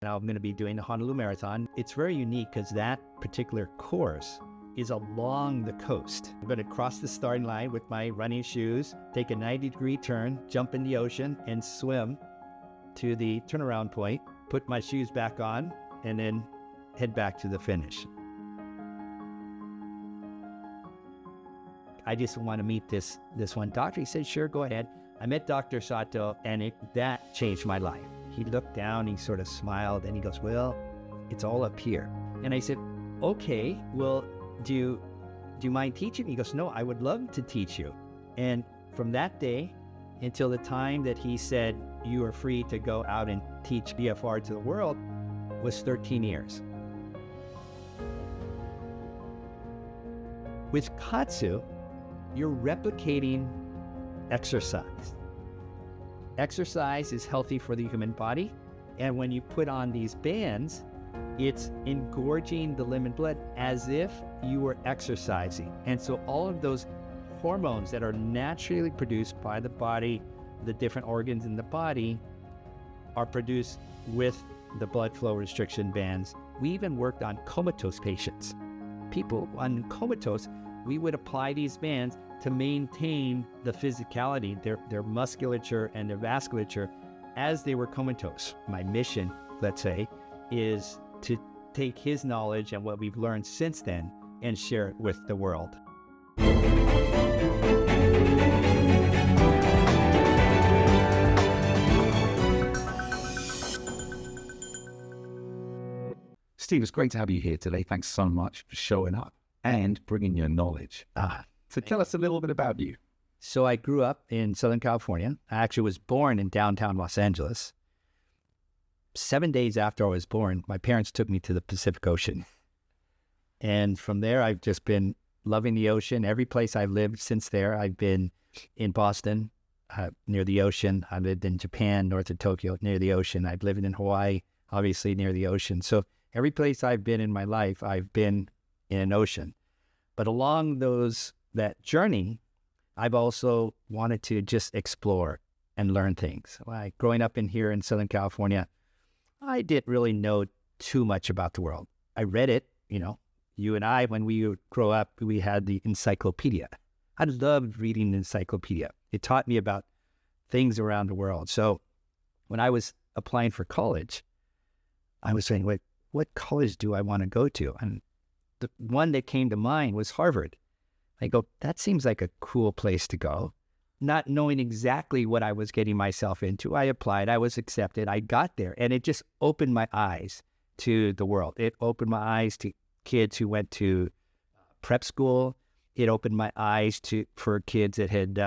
Now I'm going to be doing the Honolulu Marathon. It's very unique because that particular course is along the coast. I'm going to cross the starting line with my running shoes, take a 90-degree turn, jump in the ocean, and swim to the turnaround point, put my shoes back on, and then head back to the finish. I just want to meet this one doctor. He said, sure, go ahead. I met Dr. Sato, and that changed my life. He looked down, he sort of smiled, and he goes, well, it's all up here. And I said, okay, well, do you mind teaching? He goes, no, I would love to teach you. And from that day until the time that he said, you are free to go out and teach BFR to the world, was 13 years. With KAATSU, you're replicating exercise. Exercise is healthy for the human body, and when you put on these bands, it's engorging the limb and blood as if you were exercising. And so all of those hormones that are naturally produced by the body, the different organs in the body, are produced with the blood flow restriction bands. We even worked on comatose patients. People on comatose, we would apply these bands to maintain the physicality, their musculature and their vasculature as they were comatose. My mission, let's say, is to take his knowledge and what we've learned since then and share it with the world. Steve, it's great to have you here today. Thanks so much for showing up and bringing your knowledge. So tell us a little bit about you. So I grew up in Southern California. I actually was born in downtown Los Angeles. 7 days after I was born, my parents took me to the Pacific Ocean. And from there, I've just been loving the ocean. Every place I've lived since there, I've been in Boston, near the ocean. I lived in Japan, north of Tokyo, near the ocean. I've lived in Hawaii, obviously near the ocean. So every place I've been in my life, I've been in an ocean. But along that journey, I've also wanted to just explore and learn things. Like growing up here in Southern California, I didn't really know too much about the world. I read it, you and I, when we would grow up, we had the encyclopedia. I loved reading the encyclopedia. It taught me about things around the world. So when I was applying for college, I was saying, wait, what college do I want to go to? And the one that came to mind was Harvard. I go, that seems like a cool place to go. Not knowing exactly what I was getting myself into, I applied, I was accepted, I got there, and it just opened my eyes to the world. It opened my eyes to kids who went to prep school. It opened my eyes for kids that had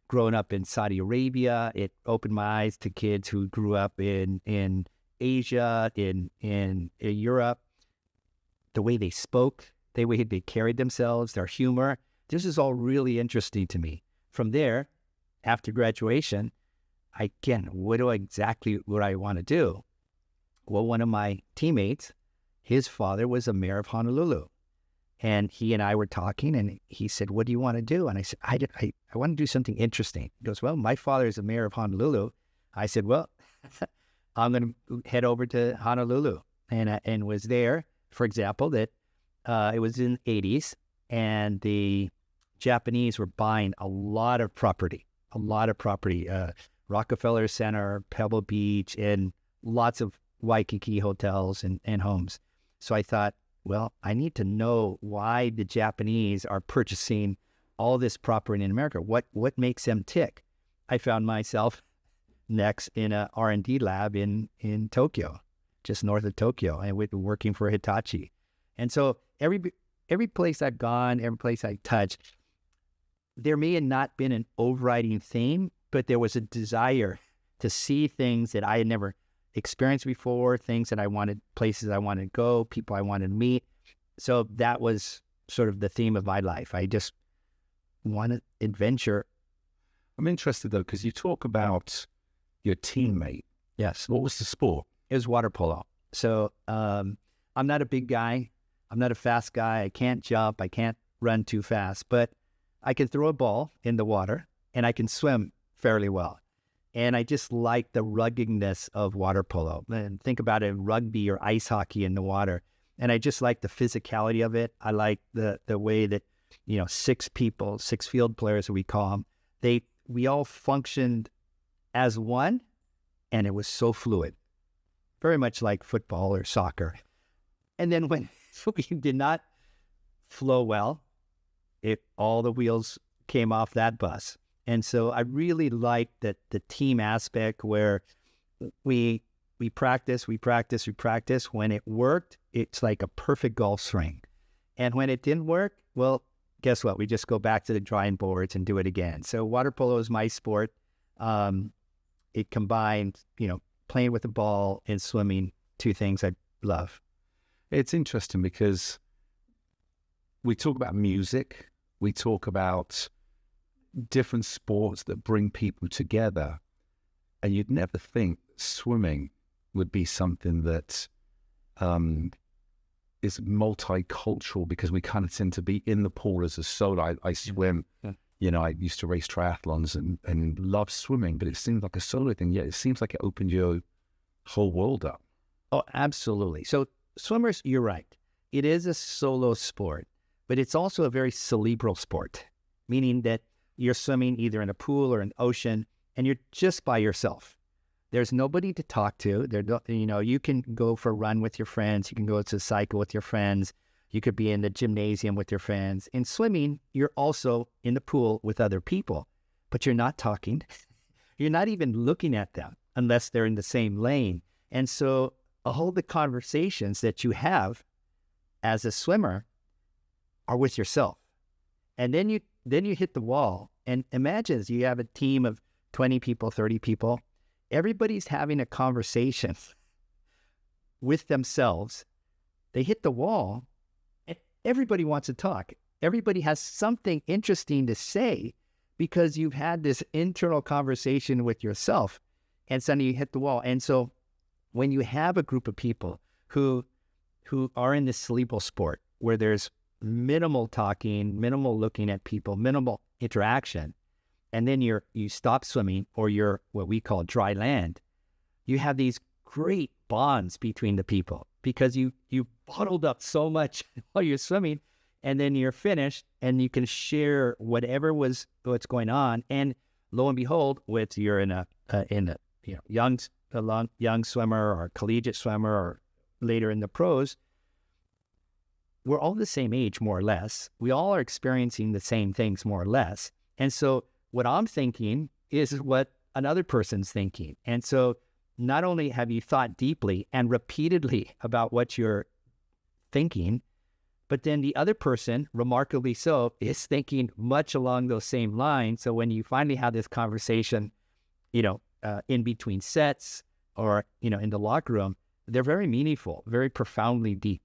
grown up in Saudi Arabia. It opened my eyes to kids who grew up in Asia, in Europe. The way they spoke, the way they carried themselves, their humor. This is all really interesting to me. From there, after graduation, what I want to do? Well, one of my teammates, his father was a mayor of Honolulu. And he and I were talking, and he said, what do you want to do? And I said, I want to do something interesting. He goes, well, my father is a mayor of Honolulu. I said, well, I'm going to head over to Honolulu. And was there, for example, that it was in the 80s, and the Japanese were buying a lot of property, Rockefeller Center, Pebble Beach, and lots of Waikiki hotels and homes. So I thought, well, I need to know why the Japanese are purchasing all this property in America. What makes them tick? I found myself next in a R&D lab in Tokyo, just north of Tokyo, and working for Hitachi. And so every place I've gone, every place I touched, there may have not been an overriding theme, but there was a desire to see things that I had never experienced before, places I wanted to go, people I wanted to meet. So that was sort of the theme of my life. I just wanted adventure. I'm interested, though, because you talk about your teammate. Yes. What was the sport? It was water polo. So I'm not a big guy. I'm not a fast guy. I can't jump. I can't run too fast. But I can throw a ball in the water, and I can swim fairly well. And I just like the ruggedness of water polo. And think about it, rugby or ice hockey in the water. And I just like the physicality of it. I like the way that, six field players, we call them, we all functioned as one, and it was so fluid, very much like football or soccer. And then when we did not flow well, all the wheels came off that bus. And so I really like the team aspect where we practice. When it worked, it's like a perfect golf swing. And when it didn't work, well, guess what? We just go back to the drawing boards and do it again. So water polo is my sport. It combined, playing with the ball and swimming, two things I love. It's interesting because we talk about music, we talk about different sports that bring people together, and you'd never think swimming would be something that is multicultural, because we kind of tend to be in the pool as a solo. I swim, I used to race triathlons and love swimming, but it seems like a solo thing. Yet it seems like it opened your whole world up. Oh, absolutely. So swimmers, you're right. It is a solo sport, but it's also a very cerebral sport, meaning that you're swimming either in a pool or an ocean, and you're just by yourself. There's nobody to talk to. You can go for a run with your friends. You can go to a cycle with your friends. You could be in the gymnasium with your friends. In swimming, you're also in the pool with other people, but you're not talking. You're not even looking at them unless they're in the same lane. And so all the conversations that you have as a swimmer are with yourself. And then you hit the wall, and imagine you have a team of 20 people, 30 people. Everybody's having a conversation with themselves. They hit the wall, and everybody wants to talk. Everybody has something interesting to say because you've had this internal conversation with yourself, and suddenly you hit the wall. And so when you have a group of people who are in this cerebral sport where there's minimal talking, minimal looking at people, minimal interaction, and then you stop swimming, or you're what we call dry land, you have these great bonds between the people because you bottled up so much while you're swimming, and then you're finished and you can share what's going on. And lo and behold, you're in a young swimmer or collegiate swimmer or later in the pros, we're all the same age, more or less. We all are experiencing the same things, more or less. And so what I'm thinking is what another person's thinking. And so not only have you thought deeply and repeatedly about what you're thinking, but then the other person, remarkably so, is thinking much along those same lines. So when you finally have this conversation, in between sets or, in the locker room, they're very meaningful, very profoundly deep.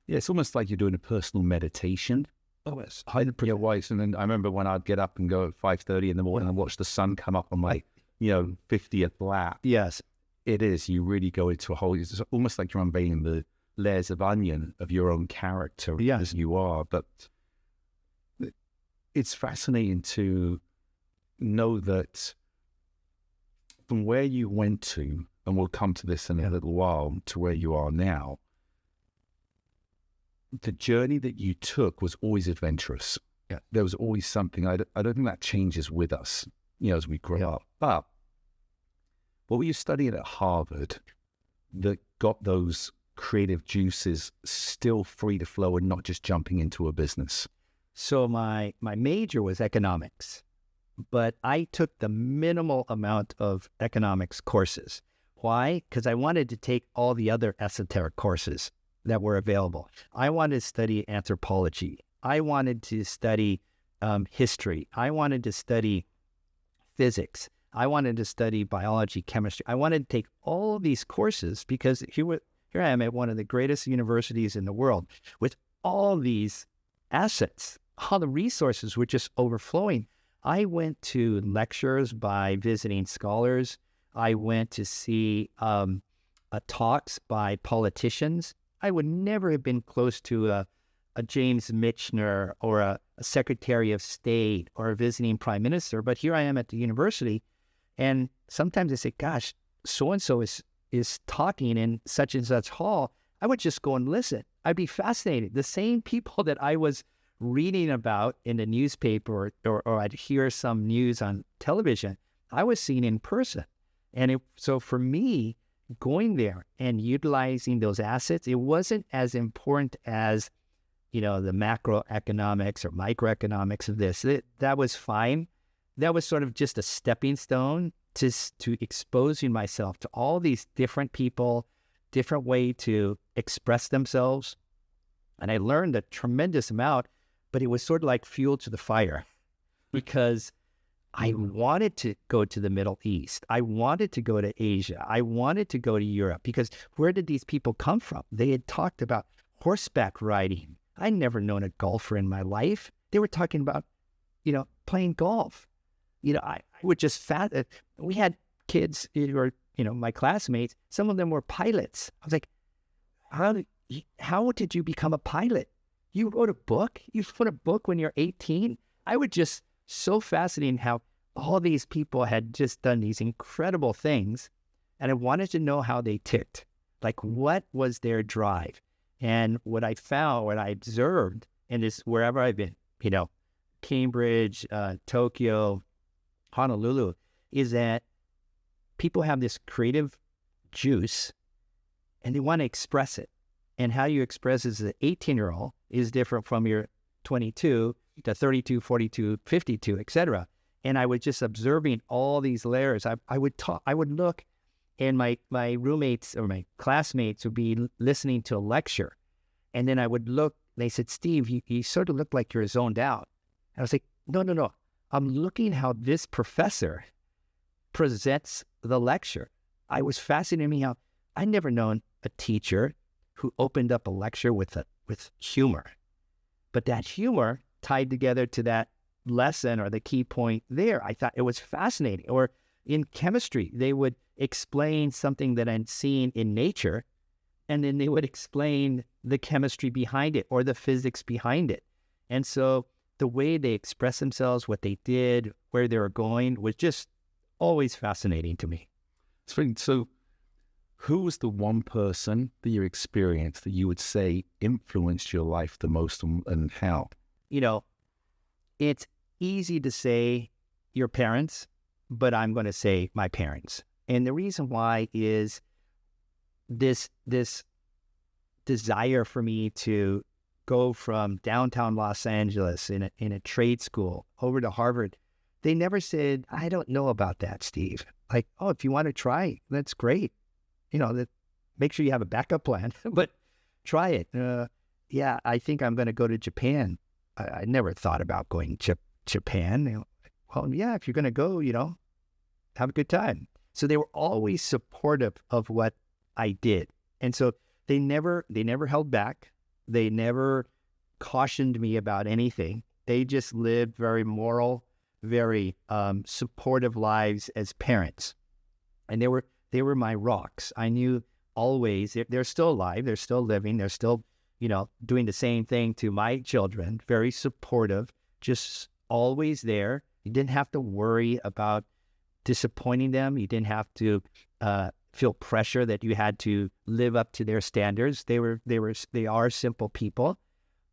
Yeah, it's almost like you're doing a personal meditation. Oh, yes. Your wife, and then I remember when I'd get up and go at 5:30 in the morning and watch the sun come up on my, 50th lap. Yes. It is. You really go into it's almost like you're unveiling the layers of onion of your own character as you are. But it's fascinating to know that from where you went to, and we'll come to this in a little while, to where you are now, the journey that you took was always adventurous. Yeah. There was always something. I don't think that changes with us, as we grow up. But what were you studying at Harvard that got those creative juices still free to flow and not just jumping into a business? So my major was economics, but I took the minimal amount of economics courses. Why? Because I wanted to take all the other esoteric courses that were available. I wanted to study anthropology. I wanted to study history. I wanted to study physics. I wanted to study biology, chemistry. I wanted to take all of these courses because here I am at one of the greatest universities in the world with all these assets. All the resources were just overflowing. I went to lectures by visiting scholars. I went to see talks by politicians. I would never have been close to a James Michener or a Secretary of State or a visiting Prime Minister, but here I am at the university, And sometimes I say, gosh, so-and-so is talking in such and such hall. I would just go and listen. I'd be fascinated. The same people that I was reading about in the newspaper or I'd hear some news on television, I was seeing in person. And so for me, going there and utilizing those assets, it wasn't as important as, the macroeconomics or microeconomics of this. That was fine. That was sort of just a stepping stone to exposing myself to all these different people, different way to express themselves. And I learned a tremendous amount, but it was sort of like fuel to the fire because I wanted to go to the Middle East. I wanted to go to Asia. I wanted to go to Europe because where did these people come from? They had talked about horseback riding. I'd never known a golfer in my life. They were talking about, playing golf. I would just we had kids or, my classmates, some of them were pilots. I was like, how did you become a pilot? You wrote a book? You wrote a book when you're 18? I would just, so fascinating how all these people had just done these incredible things. And I wanted to know how they ticked. Like, what was their drive? And what I found, what I observed in this, wherever I've been, Cambridge, Tokyo, Honolulu, is that people have this creative juice and they want to express it. And how you express it as an 18-year-old is different from your 22 to 32, 42, 52, etc. And I was just observing all these layers. I would look, and my roommates or my classmates would be listening to a lecture. And then I would look, they said, Steve, you sort of look like you're zoned out. And I was like, no. I'm looking how this professor presents the lecture. I was fascinated me how I'd never known a teacher who opened up a lecture with humor. But that humor tied together to that lesson or the key point there, I thought it was fascinating. Or in chemistry, they would explain something that I'd seen in nature, and then they would explain the chemistry behind it or the physics behind it. And so the way they expressed themselves, what they did, where they were going, was just always fascinating to me. So who was the one person that you experienced that you would say influenced your life the most, and how? It's easy to say your parents, but I'm going to say my parents. And the reason why is this desire for me to go from downtown Los Angeles in a trade school over to Harvard. They never said, I don't know about that, Steve. Like, oh, if you want to try, that's great. Make sure you have a backup plan, but try it. Yeah, I think I'm going to go to Japan. I never thought about going to Japan. Well, yeah, if you're going to go, have a good time. So they were always supportive of what I did. And so they never held back. They never cautioned me about anything. They just lived very moral, very supportive lives as parents. And they were my rocks. I knew always they're still alive. They're still living. They're still, doing the same thing to my children. Very supportive, just always there. You didn't have to worry about disappointing them. You didn't have to feel pressure that you had to live up to their standards. They are simple people,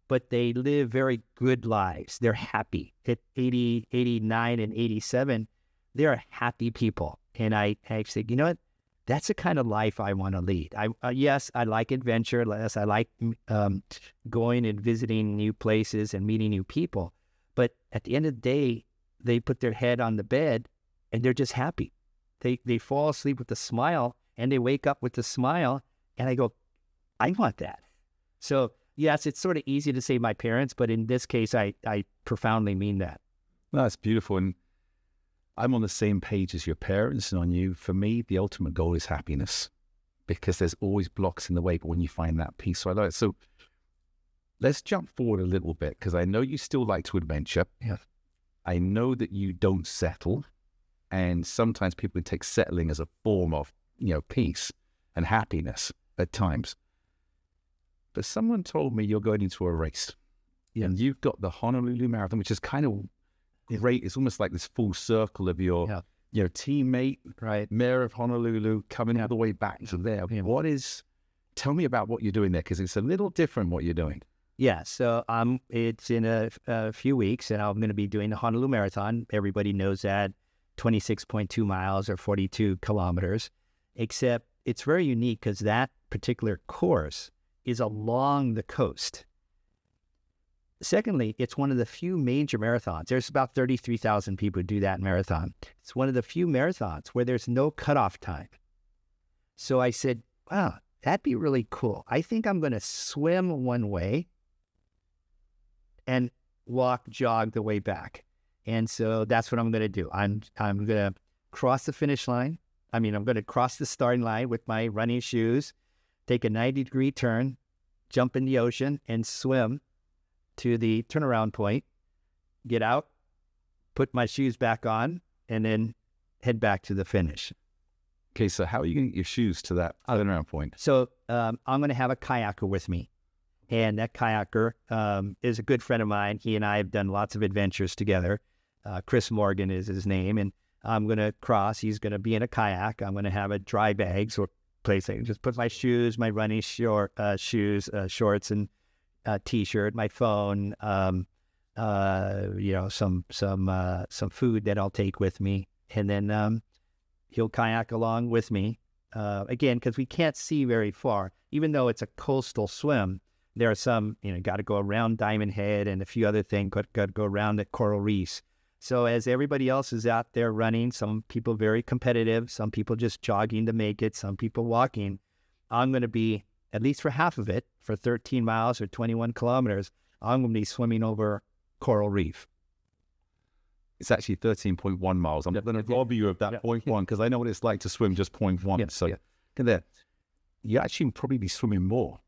but they live very good lives. They're happy. At 80, 89, and 87, they're happy people. And I said, you know what? That's the kind of life I want to lead. Yes, I like adventure. Yes, I like going and visiting new places and meeting new people. But at the end of the day, they put their head on the bed and they're just happy. They fall asleep with a smile and they wake up with a smile. And I go, I want that. So yes, it's sort of easy to say my parents, but in this case, I profoundly mean that. No, that's beautiful. And I'm on the same page as your parents and on you. For me, the ultimate goal is happiness, because there's always blocks in the way, but when you find that peace, so I like it. So let's jump forward a little bit, because I know you still like to adventure. Yeah. I know that you don't settle. And sometimes people take settling as a form of, peace and happiness at times. But someone told me you're going into a race. Yeah. And you've got the Honolulu Marathon, which is kind of great. It's almost like this full circle of your teammate, Right. mayor of Honolulu, coming all the way back to there. Yeah. Tell me about what you're doing there, because it's a little different what you're doing. Yeah, so it's in a few weeks, and I'm going to be doing the Honolulu Marathon. Everybody knows that, 26.2 miles or 42 kilometers, except it's very unique because that particular course is along the coast. Secondly, it's one of the few major marathons. There's about 33,000 people who do that marathon. It's one of the few marathons where there's no cutoff time. So I said, wow, that'd be really cool. I think I'm going to swim one way and jog the way back. And so that's what I'm going to do. I'm going to cross the finish line. I'm going to cross the starting line with my running shoes, take a 90-degree turn, jump in the ocean, and swim to the turnaround point, get out, put my shoes back on, and then head back to the finish. Okay, so how are you going to get your shoes to that turnaround point? So I'm going to have a kayaker with me. And that kayaker is a good friend of mine. He and I have done lots of adventures together. Chris Morgan is his name. And I'm going to cross. He's going to be in a kayak. I'm going to have a dry bag, so place I can just put my shoes, my running shoes, shorts, and T-shirt, my phone, some food that I'll take with me, and then he'll kayak along with me. Again, because we can't see very far, even though it's a coastal swim. There are some, got to go around Diamond Head and a few other things. Got to go around the coral reefs. So as everybody else is out there running, some people very competitive, some people just jogging to make it, some people walking. I'm going to be, at least for half of it, for 13 miles or 21 kilometers, I'm going to be swimming over coral reef. It's actually 13.1 miles. I'm not going to rob you of that 0.1 because I know what it's like to swim just 0.1. You actually probably be swimming more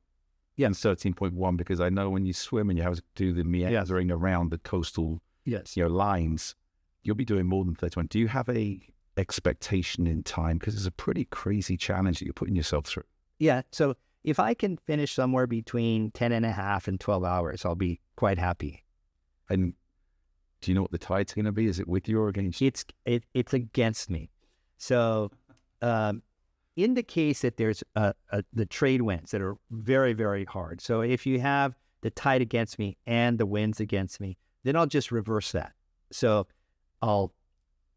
than 13.1 because I know when you swim and you have to do the meandering around the coastal lines, you'll be doing more than 31. Do you have a expectation in time? Because it's a pretty crazy challenge that you're putting yourself through. Yeah, so if I can finish somewhere between 10 and a half and 12 hours, I'll be quite happy. And do you know what the tide's going to be? Is it with you or against you? It's against me. So in the case that there's the trade winds that are very, very hard. So if you have the tide against me and the winds against me, then I'll just reverse that. So I'll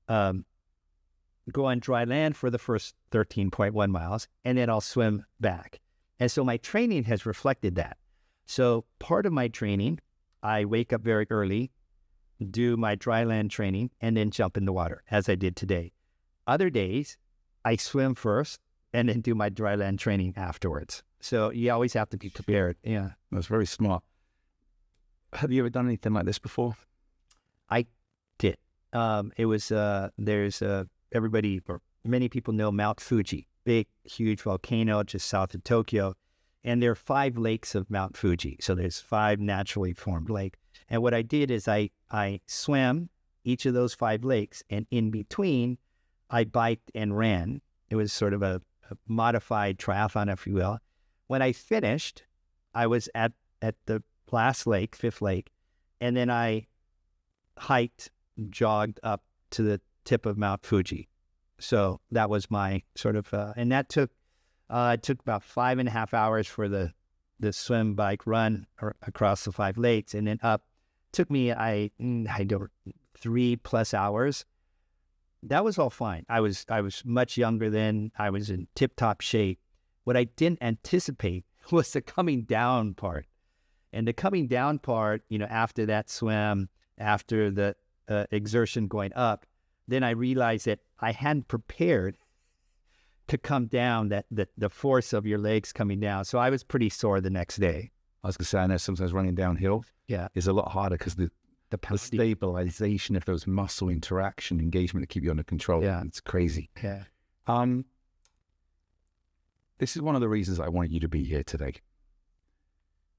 go on dry land for the first 13.1 miles, and then I'll swim back. And so my training has reflected that. So part of my training, I wake up very early, do my dry land training, and then jump in the water, as I did today. Other days, I swim first and then do my dry land training afterwards. So you always have to be prepared. Yeah. That's very smart. Have you ever done anything like this before? I did. It was, everybody, or many people know Mount Fuji, big, huge volcano just south of Tokyo. And there are 5 lakes of Mount Fuji. So there's 5 naturally formed lakes. And what I did is I swam each of those 5 lakes, and in between, I biked and ran. It was sort of a modified triathlon, if you will. When I finished, I was at the last lake, 5th lake, and then I jogged up to the tip of Mount Fuji. So that was my sort of, and that took about 5.5 hours for the swim, bike, run across the 5 lakes, and then up. Took me, I don't 3+ hours. That was all fine. I was much younger then. I was in tip-top shape. What I didn't anticipate was the coming down part. And the coming down part, after that swim, after the exertion going up, then I realized that I hadn't prepared to come down, that the force of your legs coming down. So I was pretty sore the next day. I was going to say, I know sometimes running downhill is a lot harder because the stabilization of those muscle interaction, engagement to keep you under control. Yeah. It's crazy. Yeah. This is one of the reasons I wanted you to be here today.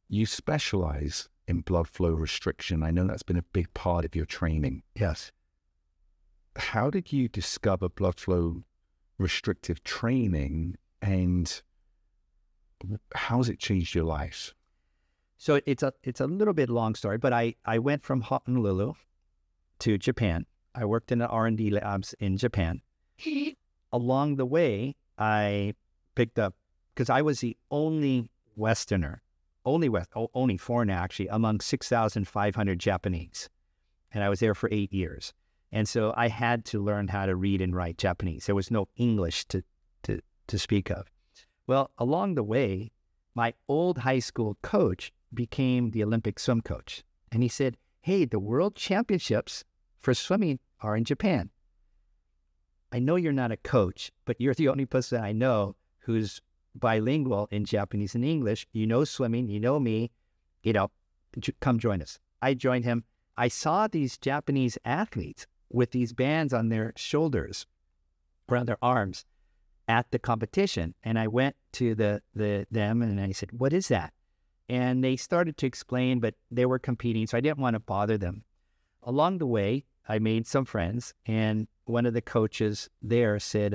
You specialize in blood flow restriction. I know that's been a big part of your training. Yes. How did you discover blood flow restrictive training, and how has it changed your life? So it's a little bit long story, but I went from Honolulu to Japan. I worked in the R&D labs in Japan. Along the way, I picked up, because I was the only Westerner, only foreigner actually, among 6,500 Japanese. And I was there for 8 years. And so I had to learn how to read and write Japanese. There was no English to speak of. Well, along the way, my old high school coach became the Olympic swim coach. And he said, hey, the world championships for swimming are in Japan. I know you're not a coach, but you're the only person I know who's bilingual in Japanese and English. You know swimming, you know me, come join us. I joined him. I saw these Japanese athletes with these bands on their shoulders, around their arms at the competition. And I went to them and I said, what is that? And they started to explain, but they were competing, so I didn't want to bother them. Along the way, I made some friends, and one of the coaches there said,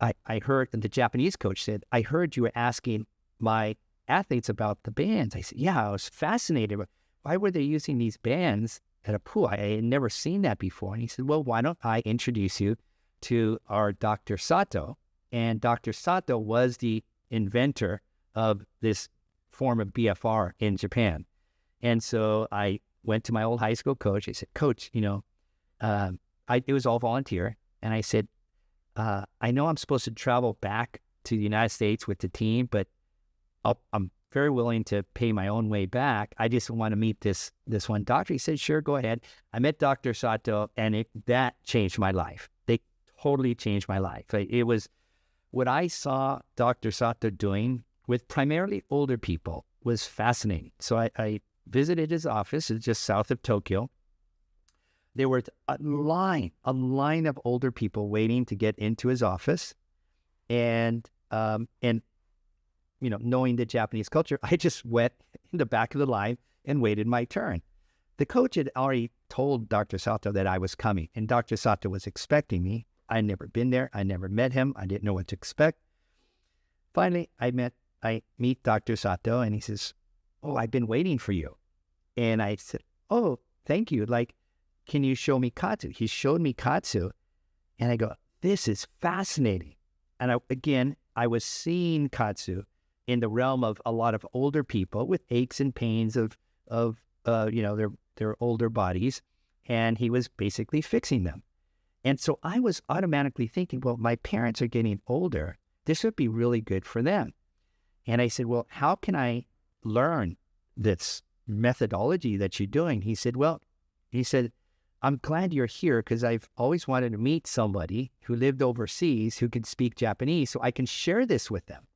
I heard, the Japanese coach said, I heard you were asking my athletes about the bands. I said, yeah, I was fascinated. Why were they using these bands at a pool? I had never seen that before. And he said, well, why don't I introduce you to our Dr. Sato? And Dr. Sato was the inventor of this form of BFR in Japan. And so I went to my old high school coach. I said, Coach, it was all volunteer. And I said, I know I'm supposed to travel back to the United States with the team, but I'm very willing to pay my own way back. I just want to meet this one doctor. He said, sure, go ahead. I met Dr. Sato, and that changed my life. They totally changed my life. It was what I saw Dr. Sato doing with primarily older people was fascinating. So I visited his office. It's just south of Tokyo. There were a line of older people waiting to get into his office. And knowing the Japanese culture, I just went in the back of the line and waited my turn. The coach had already told Dr. Sato that I was coming, and Dr. Sato was expecting me. I'd never been there. I never met him. I didn't know what to expect. Finally, I meet Dr. Sato, and he says, oh, I've been waiting for you. And I said, oh, thank you. Can you show me KAATSU? He showed me KAATSU. And I go, this is fascinating. And I was seeing KAATSU in the realm of a lot of older people with aches and pains of their older bodies. And he was basically fixing them. And so I was automatically thinking, well, my parents are getting older. This would be really good for them. And I said, well, how can I learn this methodology that you're doing? He said, I'm glad you're here because I've always wanted to meet somebody who lived overseas who could speak Japanese so I can share this with them.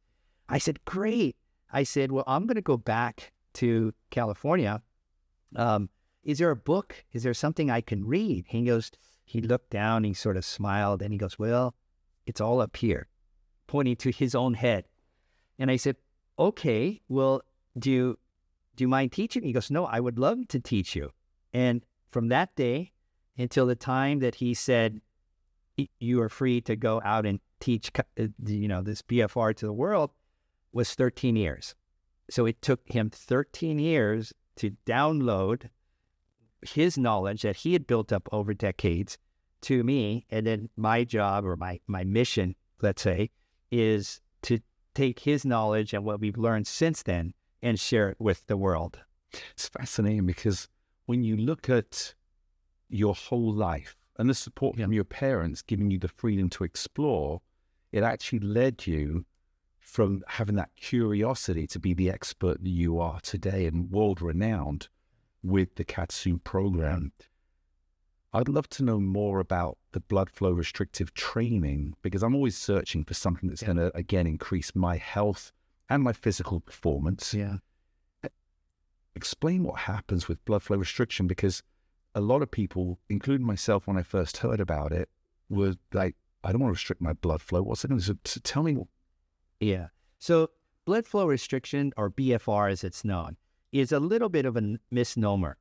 I said, great. I said, well, I'm going to go back to California. Is there a book? Is there something I can read? He looked down, he sort of smiled, and he goes, well, it's all up here, pointing to his own head. And I said, okay, well, do you mind teaching? He goes, no, I would love to teach you. And from that day until the time that he said, you are free to go out and teach, this BFR to the world, was 13 years. So it took him 13 years to download his knowledge that he had built up over decades to me. And then my job or my mission, let's say, is to take his knowledge and what we've learned since then and share it with the world. It's fascinating because when you look at your whole life and the support from your parents giving you the freedom to explore, it actually led you from having that curiosity to be the expert that you are today and world-renowned with the KAATSU program. I'd love to know more about the blood flow restrictive training because I'm always searching for something that's going to, again, increase my health and my physical performance. Yeah. Explain what happens with blood flow restriction because a lot of people, including myself when I first heard about it, were like, I don't want to restrict my blood flow. What's it going to do? So tell me. Yeah. So blood flow restriction, or BFR as it's known, is a little bit of a misnomer.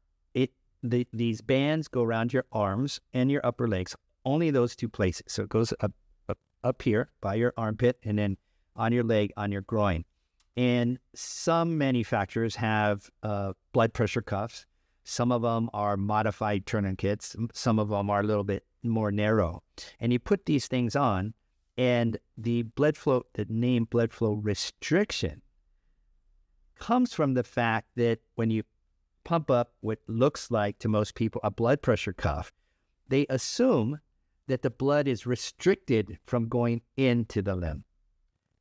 These bands go around your arms and your upper legs, only those two places. So it goes up here by your armpit and then on your leg, on your groin. And some manufacturers have blood pressure cuffs. Some of them are modified tourniquets. Some of them are a little bit more narrow. And you put these things on, and the name blood flow restriction comes from the fact that when you pump up what looks like to most people a blood pressure cuff, they assume that the blood is restricted from going into the limb.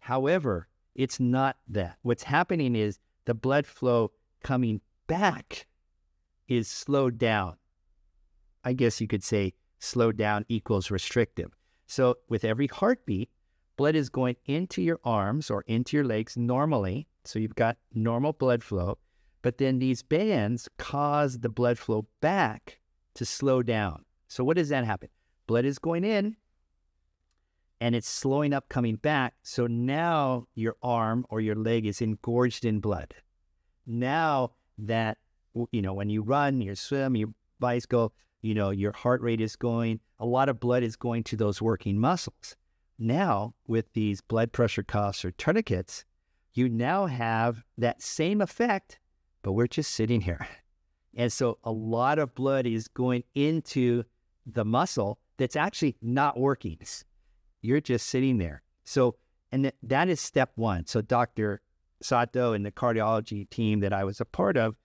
However, it's not that. What's happening is the blood flow coming back is slowed down. I guess you could say slowed down equals restrictive. So with every heartbeat, blood is going into your arms or into your legs normally. So you've got normal blood flow, but then these bands cause the blood flow back to slow down. So what does that happen? Blood is going in and it's slowing up coming back. So now your arm or your leg is engorged in blood. Now that, when you run, you swim, you bicycle, your heart rate is going, a lot of blood is going to those working muscles. Now, with these blood pressure cuffs or tourniquets, you now have that same effect, but we're just sitting here. And so a lot of blood is going into the muscle that's actually not working. You're just sitting there. So, and that is step one. So Dr. Sato and the cardiology team that I was a part of,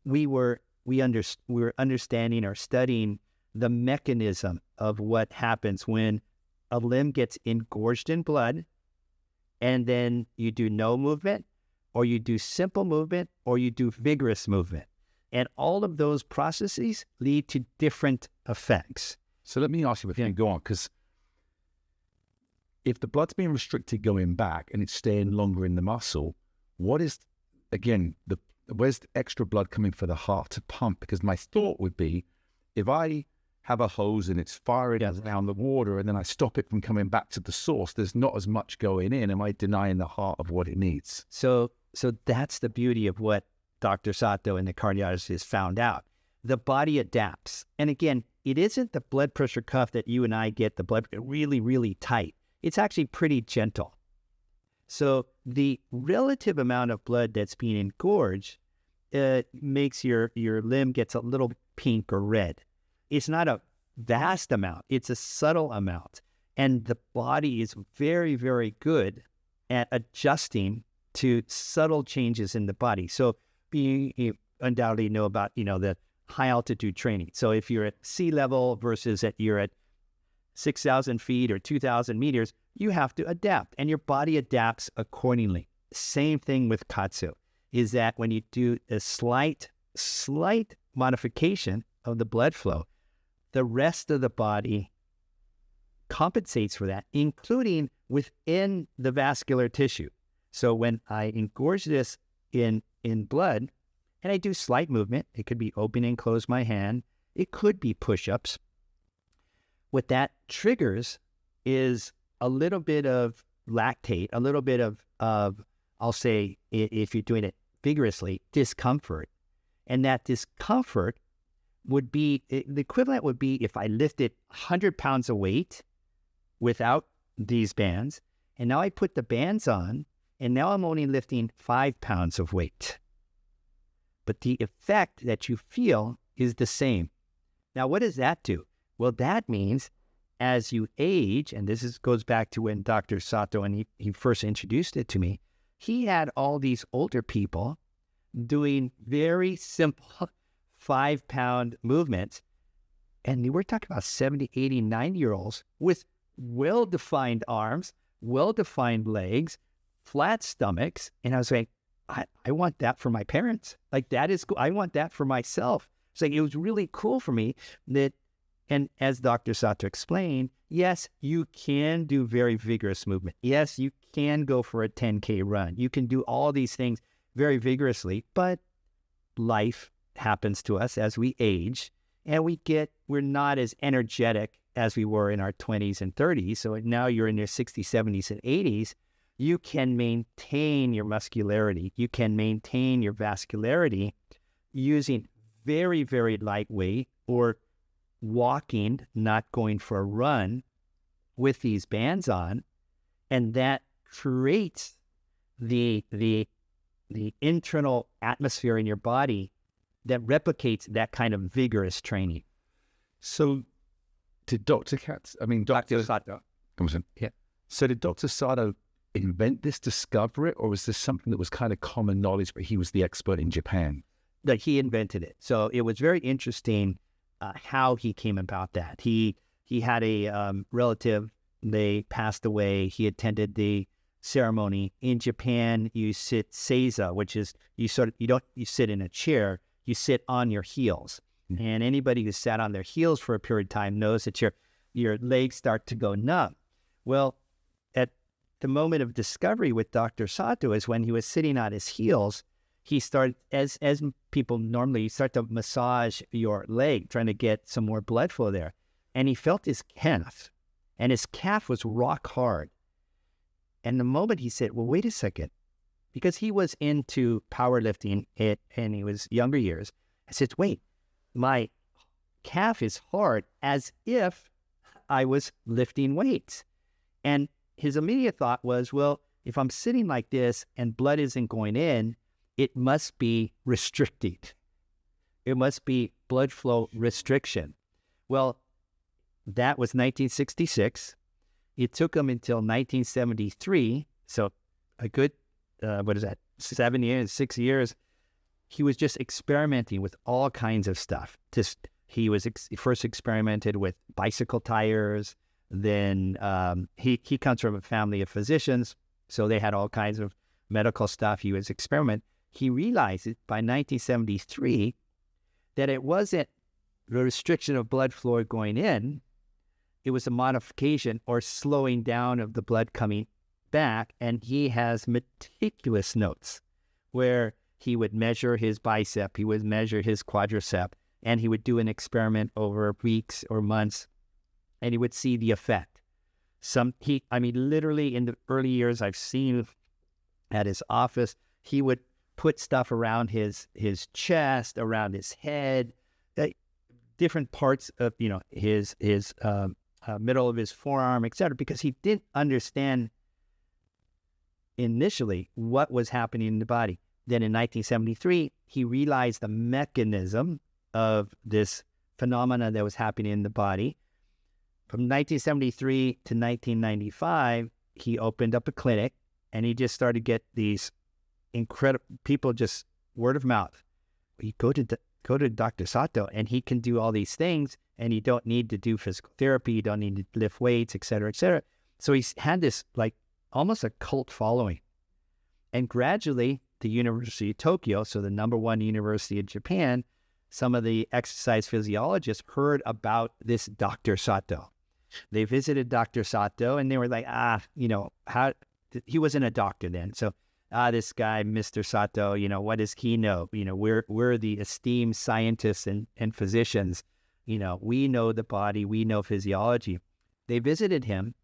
we were understanding or studying the mechanism of what happens when a limb gets engorged in blood, and then you do no movement, or you do simple movement, or you do vigorous movement. And all of those processes lead to different effects. So let me ask you before you go on, because if the blood's being restricted going back and it's staying longer in the muscle, what is, again, where's the extra blood coming for the heart to pump? Because my thought would be, if I have a hose and it's firing around the water and then I stop it from coming back to the source, there's not as much going in. Am I denying the heart of what it needs? So that's the beauty of what Dr. Sato and the cardiologists found out. The body adapts. And again, it isn't the blood pressure cuff that you and I get the blood really, really tight. It's actually pretty gentle. So the relative amount of blood that's being engorged makes your limb gets a little pink or red. It's not a vast amount. It's a subtle amount. And the body is very, very good at adjusting to subtle changes in the body. So you undoubtedly know about, the high altitude training. So if you're at sea level versus you're at 6,000 feet or 2,000 meters, you have to adapt, and your body adapts accordingly. Same thing with KAATSU, is that when you do a slight modification of the blood flow, the rest of the body compensates for that, including within the vascular tissue. So when I engorge this in blood, and I do slight movement, it could be open and close my hand, it could be push-ups. What that triggers is a little bit of lactate, a little bit of I'll say, if you're doing it vigorously, discomfort. And that discomfort would be, the equivalent would be if I lifted 100 pounds of weight without these bands, and now I put the bands on, and now I'm only lifting 5 pounds of weight. But the effect that you feel is the same. Now, what does that do? Well, that means as you age, and goes back to when Dr. Sato, and he first introduced it to me, he had all these older people doing very simple 5-pound movements. And we're talking about 70, 80, 90-year-olds with well-defined arms, well-defined legs, flat stomachs. And I was like, I want that for my parents. Like, that is cool. I want that for myself. It's like, it was really cool for me that, and as Dr. Sato explained, yes, you can do very vigorous movement. Yes, you can go for a 10K run. You can do all these things very vigorously, but life happens to us as we age, and we're not as energetic as we were in our 20s and 30s. So now you're in your 60s, 70s, and 80s. You can maintain your muscularity. You can maintain your vascularity using very, very lightweight or walking, not going for a run with these bands on. And that creates the internal atmosphere in your body that replicates that kind of vigorous training. So did Dr. Katz, I mean, Dr. Sato. Comes in. Yeah. So did Dr. Sato invent this, discover it, or was this something that was kind of common knowledge, but he was the expert in Japan? Like, he invented it. So it was very interesting how he came about that. He had a relative, they passed away. He attended the ceremony. In Japan, you sit seiza, which is you sit in a chair, you sit on your heels. Mm-hmm. And anybody who sat on their heels for a period of time knows that your legs start to go numb. Well, at the moment of discovery with Dr. Sato is when he was sitting on his heels, he started, as people normally, you start to massage your leg, trying to get some more blood flow there. And he felt his calf, and his calf was rock hard. And the moment he said, well, wait a second, because he was into powerlifting and he was younger years, I said, wait, my calf is hard as if I was lifting weights. And his immediate thought was, well, if I'm sitting like this and blood isn't going in, it must be restricted. It must be blood flow restriction. Well, that was 1966. It took him until 1973, so a good, 6 years, he was just experimenting with all kinds of stuff. He first experimented with bicycle tires, then he comes from a family of physicians, so they had all kinds of medical stuff. He was experimenting. He realized it by 1973 that it wasn't the restriction of blood flow going in, it was a modification or slowing down of the blood coming back. And he has meticulous notes where he would measure his bicep, he would measure his quadricep, and he would do an experiment over weeks or months, and he would see the effect. Literally in the early years I've seen at his office, he would put stuff around his chest, around his head, different parts of his middle of his forearm, etc., because he didn't understand initially what was happening in the body. Then in 1973, he realized the mechanism of this phenomena that was happening in the body. From 1973 to 1995, he opened up a clinic, and he just started to get these incredible people, just word of mouth. You go to Dr. Sato, and he can do all these things, and you don't need to do physical therapy, you don't need to lift weights, et cetera, et cetera. So he's had this almost a cult following. And gradually, the University of Tokyo, so the #1 university in Japan, some of the exercise physiologists heard about this Dr. Sato. They visited Dr. Sato, and they were like, how he wasn't a doctor then. So, this guy, Mr. Sato, what does he know? We're the esteemed scientists and physicians. We know the body, we know physiology. They visited him,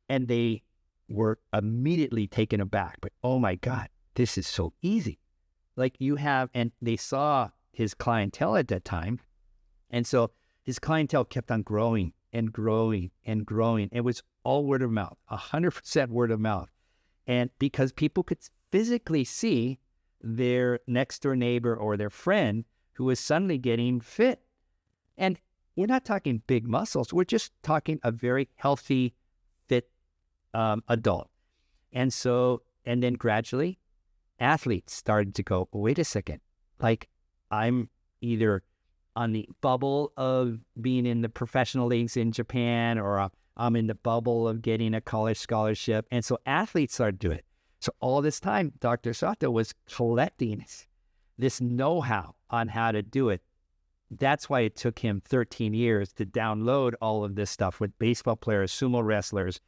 and they were immediately taken aback. But, oh my God, this is so easy. And they saw his clientele at that time. And so his clientele kept on growing and growing and growing. It was all word of mouth, 100% word of mouth. And because people could physically see their next door neighbor or their friend who was suddenly getting fit. And we're not talking big muscles. We're just talking a very healthy, fit adult. And then gradually athletes started to go, wait a second, I'm either on the bubble of being in the professional leagues in Japan, or I'm in the bubble of getting a college scholarship. And so athletes started to do it. So all this time, Dr. Sato was collecting this know-how on how to do it. That's why it took him 13 years to download all of this stuff with baseball players, sumo wrestlers,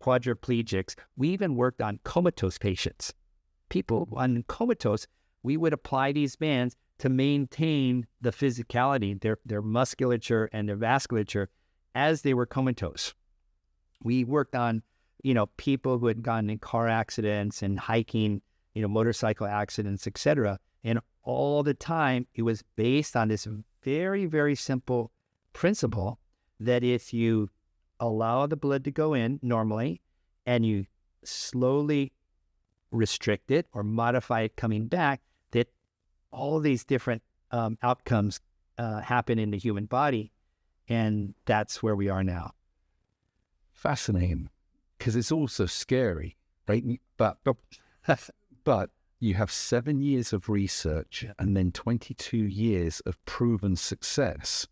quadriplegics. We even worked on comatose patients. People on comatose, we would apply these bands to maintain the physicality, their musculature and their vasculature as they were comatose. We worked on, people who had gotten in car accidents and hiking, motorcycle accidents, etc. And all the time, it was based on this very, very simple principle that if you allow the blood to go in normally and you slowly restrict it or modify it coming back, that all these different outcomes happen in the human body, and that's where we are now. Fascinating, because it's also scary, right? But you have 7 years of research and then 22 years of proven success,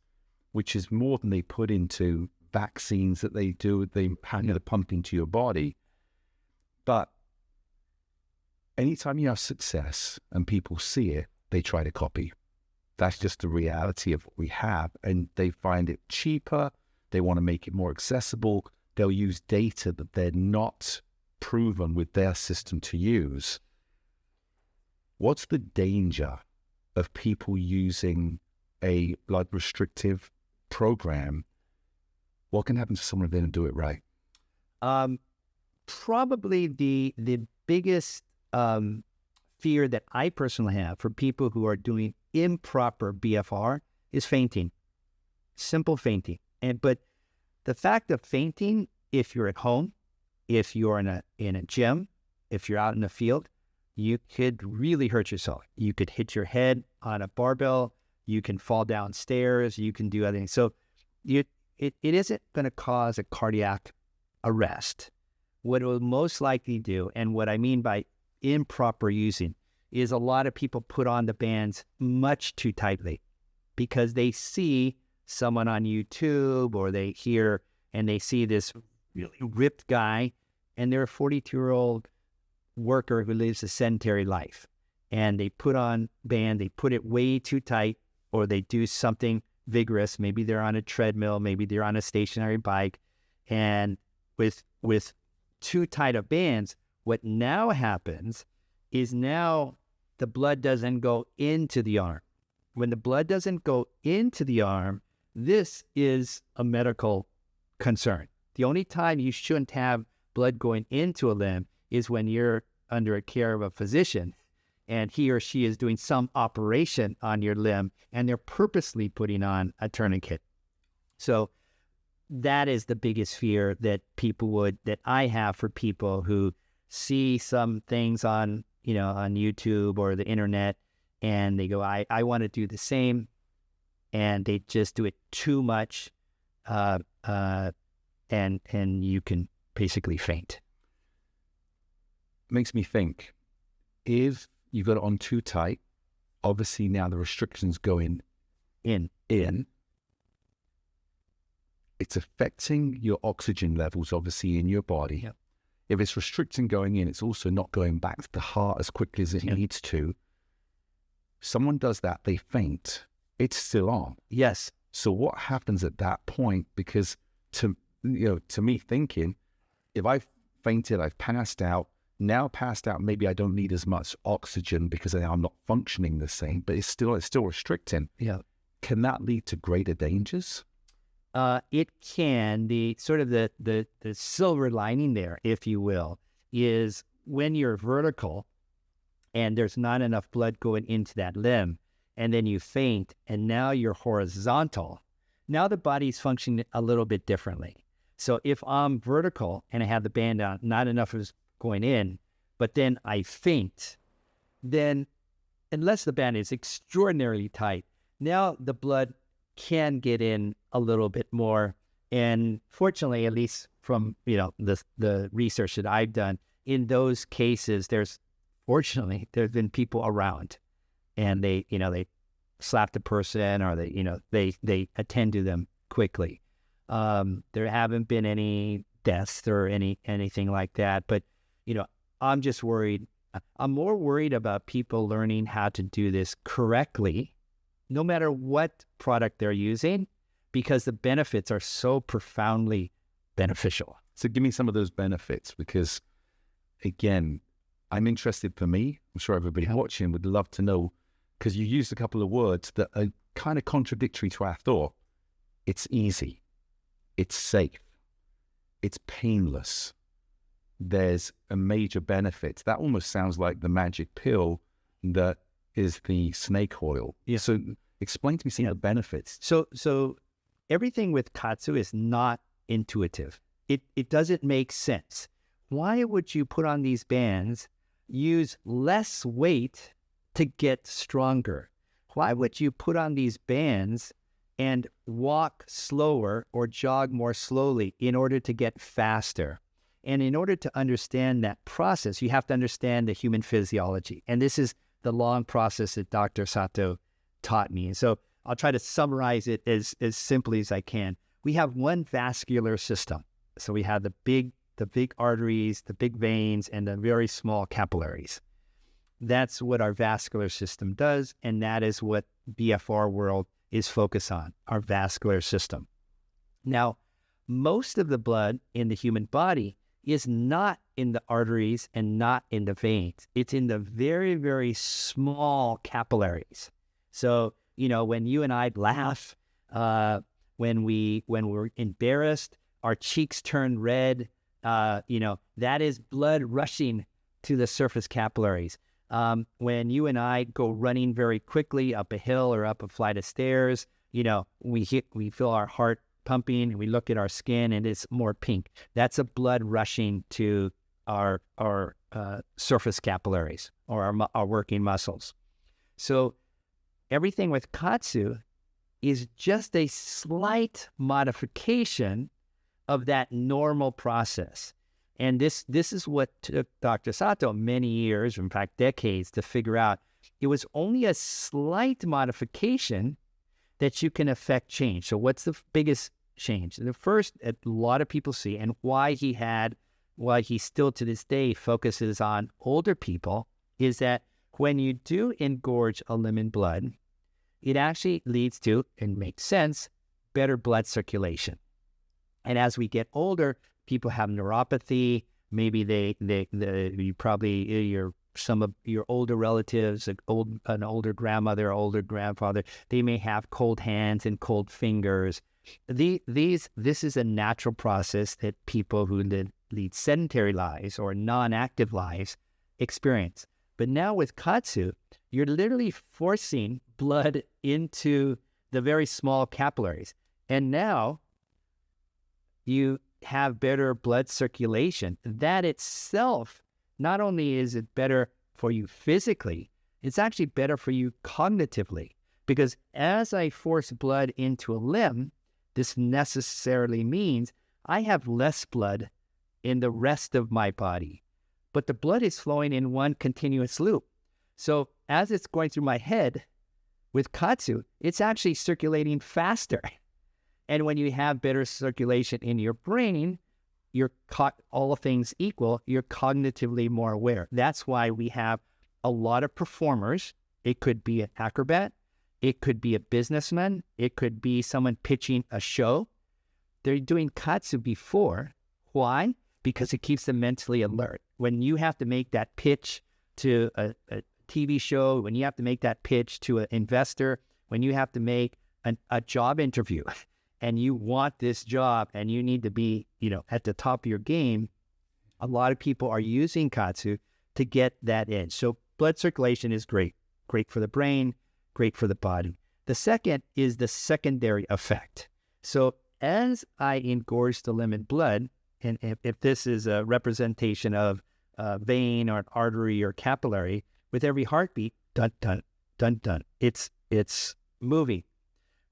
which is more than they put into vaccines that they do, they pump into your body. But anytime you have success and people see it, they try to copy. That's just the reality of what we have. And they find it cheaper. They want to make it more accessible. They'll use data that they're not proven with their system to use. What's the danger of people using a blood restrictive program? What can happen to someone if they don't do it right? Probably the biggest fear that I personally have for people who are doing improper BFR is fainting, simple fainting. But the fact of fainting, if you're at home, if you're in a gym, if you're out in the field, you could really hurt yourself. You could hit your head on a barbell. You can fall downstairs. You can do other things. So it isn't going to cause a cardiac arrest. What it will most likely do, and what I mean by improper using, is a lot of people put on the bands much too tightly because they see someone on YouTube or they hear and they see this really ripped guy and they're a 42-year-old worker who lives a sedentary life, and they put on band, they put it way too tight, or they do something vigorous. Maybe they're on a treadmill, maybe they're on a stationary bike, and with too tight of bands, what now happens is now the blood doesn't go into the arm. When the blood doesn't go into the arm, this is a medical concern. The only time you shouldn't have blood going into a limb is when you're under a care of a physician and he or she is doing some operation on your limb and they're purposely putting on a tourniquet. So that is the biggest fear that that I have for people who see some things on YouTube or the internet and they go, I want to do the same, and they just do it too much, and you can basically faint. Makes me think, if you've got it on too tight, obviously now the restrictions going in, it's affecting your oxygen levels, obviously, in your body. Yep. If it's restricting going in, it's also not going back to the heart as quickly as it needs to. Someone does that, they faint. It's still on. Yes. So what happens at that point? Because to me thinking, if I've fainted, I've passed out, maybe I don't need as much oxygen because I'm not functioning the same, but it's still restricting. Yeah. Can that lead to greater dangers? It can. The silver lining there, if you will, is when you're vertical and there's not enough blood going into that limb, and then you faint, and now you're horizontal. Now the body's functioning a little bit differently. So if I'm vertical and I have the band on, not enough is going in, but then I faint, then unless the band is extraordinarily tight, now the blood can get in a little bit more. And fortunately, at least from the research that I've done, in those cases, there's been people around, and they slap the person, or they attend to them quickly. There haven't been any deaths or anything like that, but I'm just worried. I'm more worried about people learning how to do this correctly, no matter what product they're using, because the benefits are so profoundly beneficial. So give me some of those benefits, because again, I'm interested. For me, I'm sure everybody watching would love to know, because you used a couple of words that are kind of contradictory to our thought. It's easy. It's safe. It's painless. There's a major benefit. That almost sounds like the magic pill that is the snake oil. Yeah. So explain to me some of the benefits. So everything with KAATSU is not intuitive. It doesn't make sense. Why would you put on these bands, use less weight to get stronger? why would you put on these bands and walk slower or jog more slowly in order to get faster? And in order to understand that process, you have to understand the human physiology. And this is the long process that Dr. Sato taught me. And so I'll try to summarize it as simply as I can. We have one vascular system. So we have the big arteries, the big veins, and the very small capillaries. That's what our vascular system does, and that is what BFR World is focused on, our vascular system. Now, most of the blood in the human body is not in the arteries and not in the veins. It's in the very, very small capillaries. So, when you and I laugh, when we're embarrassed, our cheeks turn red, that is blood rushing to the surface capillaries. When you and I go running very quickly up a hill or up a flight of stairs, we feel our heart pumping, and we look at our skin and it's more pink. That's a blood rushing to our surface capillaries or our working muscles. So everything with KAATSU is just a slight modification of that normal process. And this is what took Dr. Sato many years, in fact, decades, to figure out. It was only a slight modification that you can affect change. So what's the biggest change? The first, a lot of people see, and why he still to this day focuses on older people, is that when you do engorge a limb in blood, it actually leads to, and makes sense, better blood circulation. And as we get older, people have neuropathy. Maybe some of your older relatives, an older grandmother, older grandfather, they may have cold hands and cold fingers. This is a natural process that people who lead sedentary lives or non-active lives experience. But now with KAATSU, you're literally forcing blood into the very small capillaries. And now you have better blood circulation. That itself, not only is it better for you physically, it's actually better for you cognitively. Because as I force blood into a limb, this necessarily means I have less blood in the rest of my body. But the blood is flowing in one continuous loop. So as it's going through my head with KAATSU, it's actually circulating faster. And when you have better circulation in your brain, all things equal, you're cognitively more aware. That's why we have a lot of performers. It could be an acrobat. It could be a businessman. It could be someone pitching a show. They're doing KAATSU before. Why? Because it keeps them mentally alert. When you have to make that pitch to a TV show, when you have to make that pitch to an investor, when you have to make a job interview, and you want this job and you need to be, at the top of your game, a lot of people are using KAATSU to get that in. So blood circulation is great for the brain, great for the body. The second is the secondary effect. So as I engorge the limb in blood, and if this is a representation of a vein or an artery or capillary, with every heartbeat, dun, dun, dun, dun, it's moving.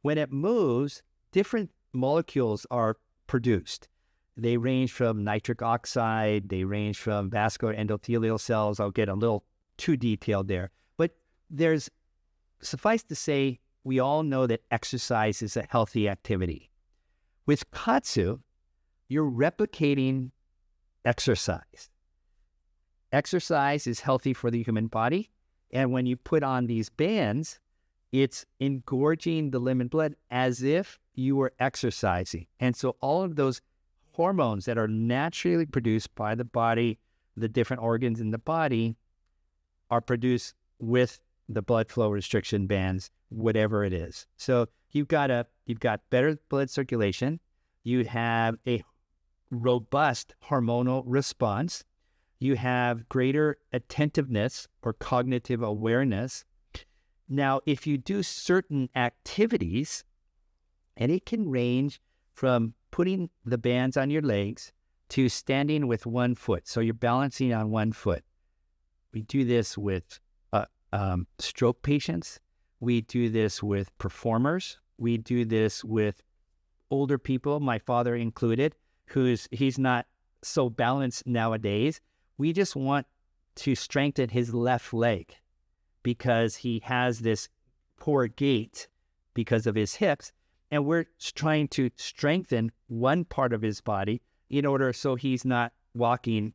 When it moves, different molecules are produced. They range from nitric oxide, they range from vascular endothelial cells. I'll get a little too detailed there. But suffice to say, we all know that exercise is a healthy activity. With KAATSU, you're replicating exercise. Exercise is healthy for the human body. And when you put on these bands, it's engorging the limb and blood as if you were exercising. And so all of those hormones that are naturally produced by the body, the different organs in the body, are produced with the blood flow restriction bands, whatever it is. So you've got better blood circulation. You have a robust hormonal response. You have greater attentiveness or cognitive awareness. Now, if you do certain activities, and it can range from putting the bands on your legs to standing with one foot. So you're balancing on one foot. We do this with stroke patients. We do this with performers. We do this with older people, my father included, he's not so balanced nowadays. We just want to strengthen his left leg because he has this poor gait because of his hips. And we're trying to strengthen one part of his body in order so he's not walking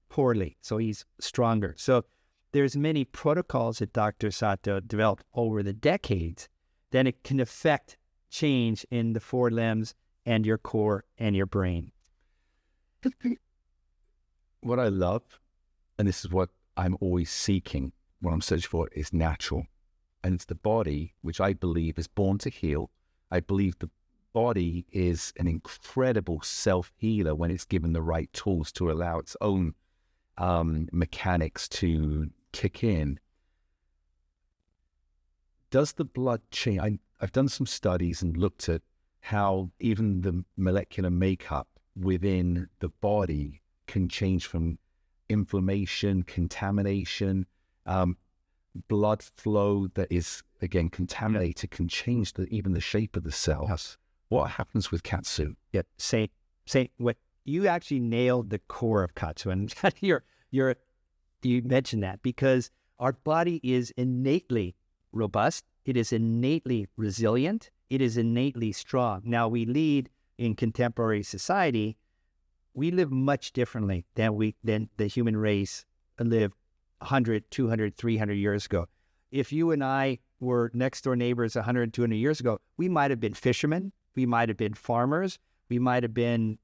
poorly, so he's stronger. So there's many protocols that Dr. Sato developed over the decades that it can affect change in the forelimbs and your core and your brain. What I love, and this is what I'm always seeking, what I'm searching for, is natural. And it's the body, which I believe is born to heal. I believe the body is an incredible self-healer when it's given the right tools to allow its own mechanics to kick in. Does the blood change? I've done some studies and looked at how even the molecular makeup within the body can change from inflammation, contamination, blood flow that is, again, contaminated can change even the shape of the cell. Yes. What happens with KAATSU? Yeah, say what you actually nailed the core of KAATSU, and you mentioned that because our body is innately robust. It is innately resilient. It is innately strong. Now, we lead in contemporary society. We live much differently than the human race lived 100, 200, 300 years ago. If you and I were next door neighbors 100, 200 years ago, we might have been fishermen. We might have been farmers. We might have been,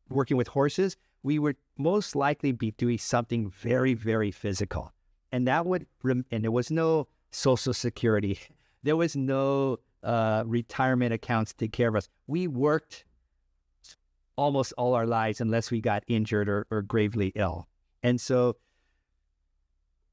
working with horses. We would most likely be doing something very, very physical. And and there was no Social Security. There was no retirement accounts to take care of us. We worked almost all our lives unless we got injured or gravely ill. And so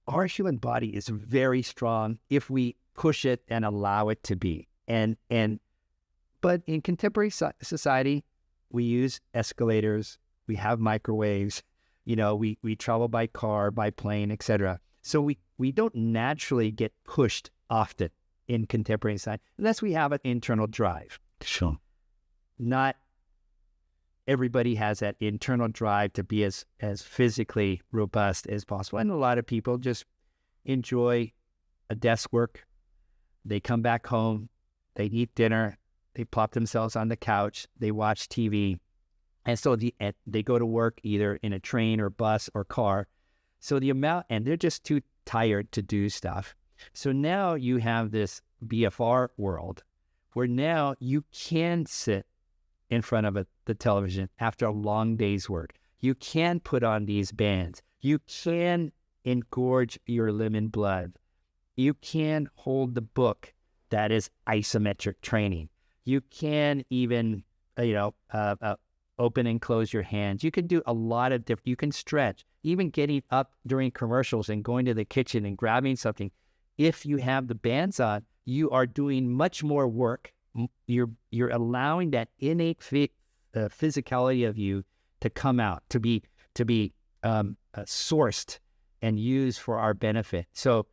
our human body is very strong if we push it and allow it to be. But in contemporary society, we use escalators, we have microwaves, we travel by car, by plane, etc. So we don't naturally get pushed often in contemporary society unless we have an internal drive. Sure. Not everybody has that internal drive to be as physically robust as possible. And a lot of people just enjoy a desk work. They come back home, they eat dinner, they plop themselves on the couch, they watch TV. And so they go to work either in a train or bus or car. So and they're just too tired to do stuff. So now you have this BFR world where now you can sit in front of the television after a long day's work. You can put on these bands. You can engorge your limb in blood. You can hold the book that is isometric training. You can even, open and close your hands. You can do a lot of different, you can stretch, even getting up during commercials and going to the kitchen and grabbing something. If you have the bands on, you are doing much more work. You're allowing that innate physicality of you to come out, to be sourced and used for our benefit. So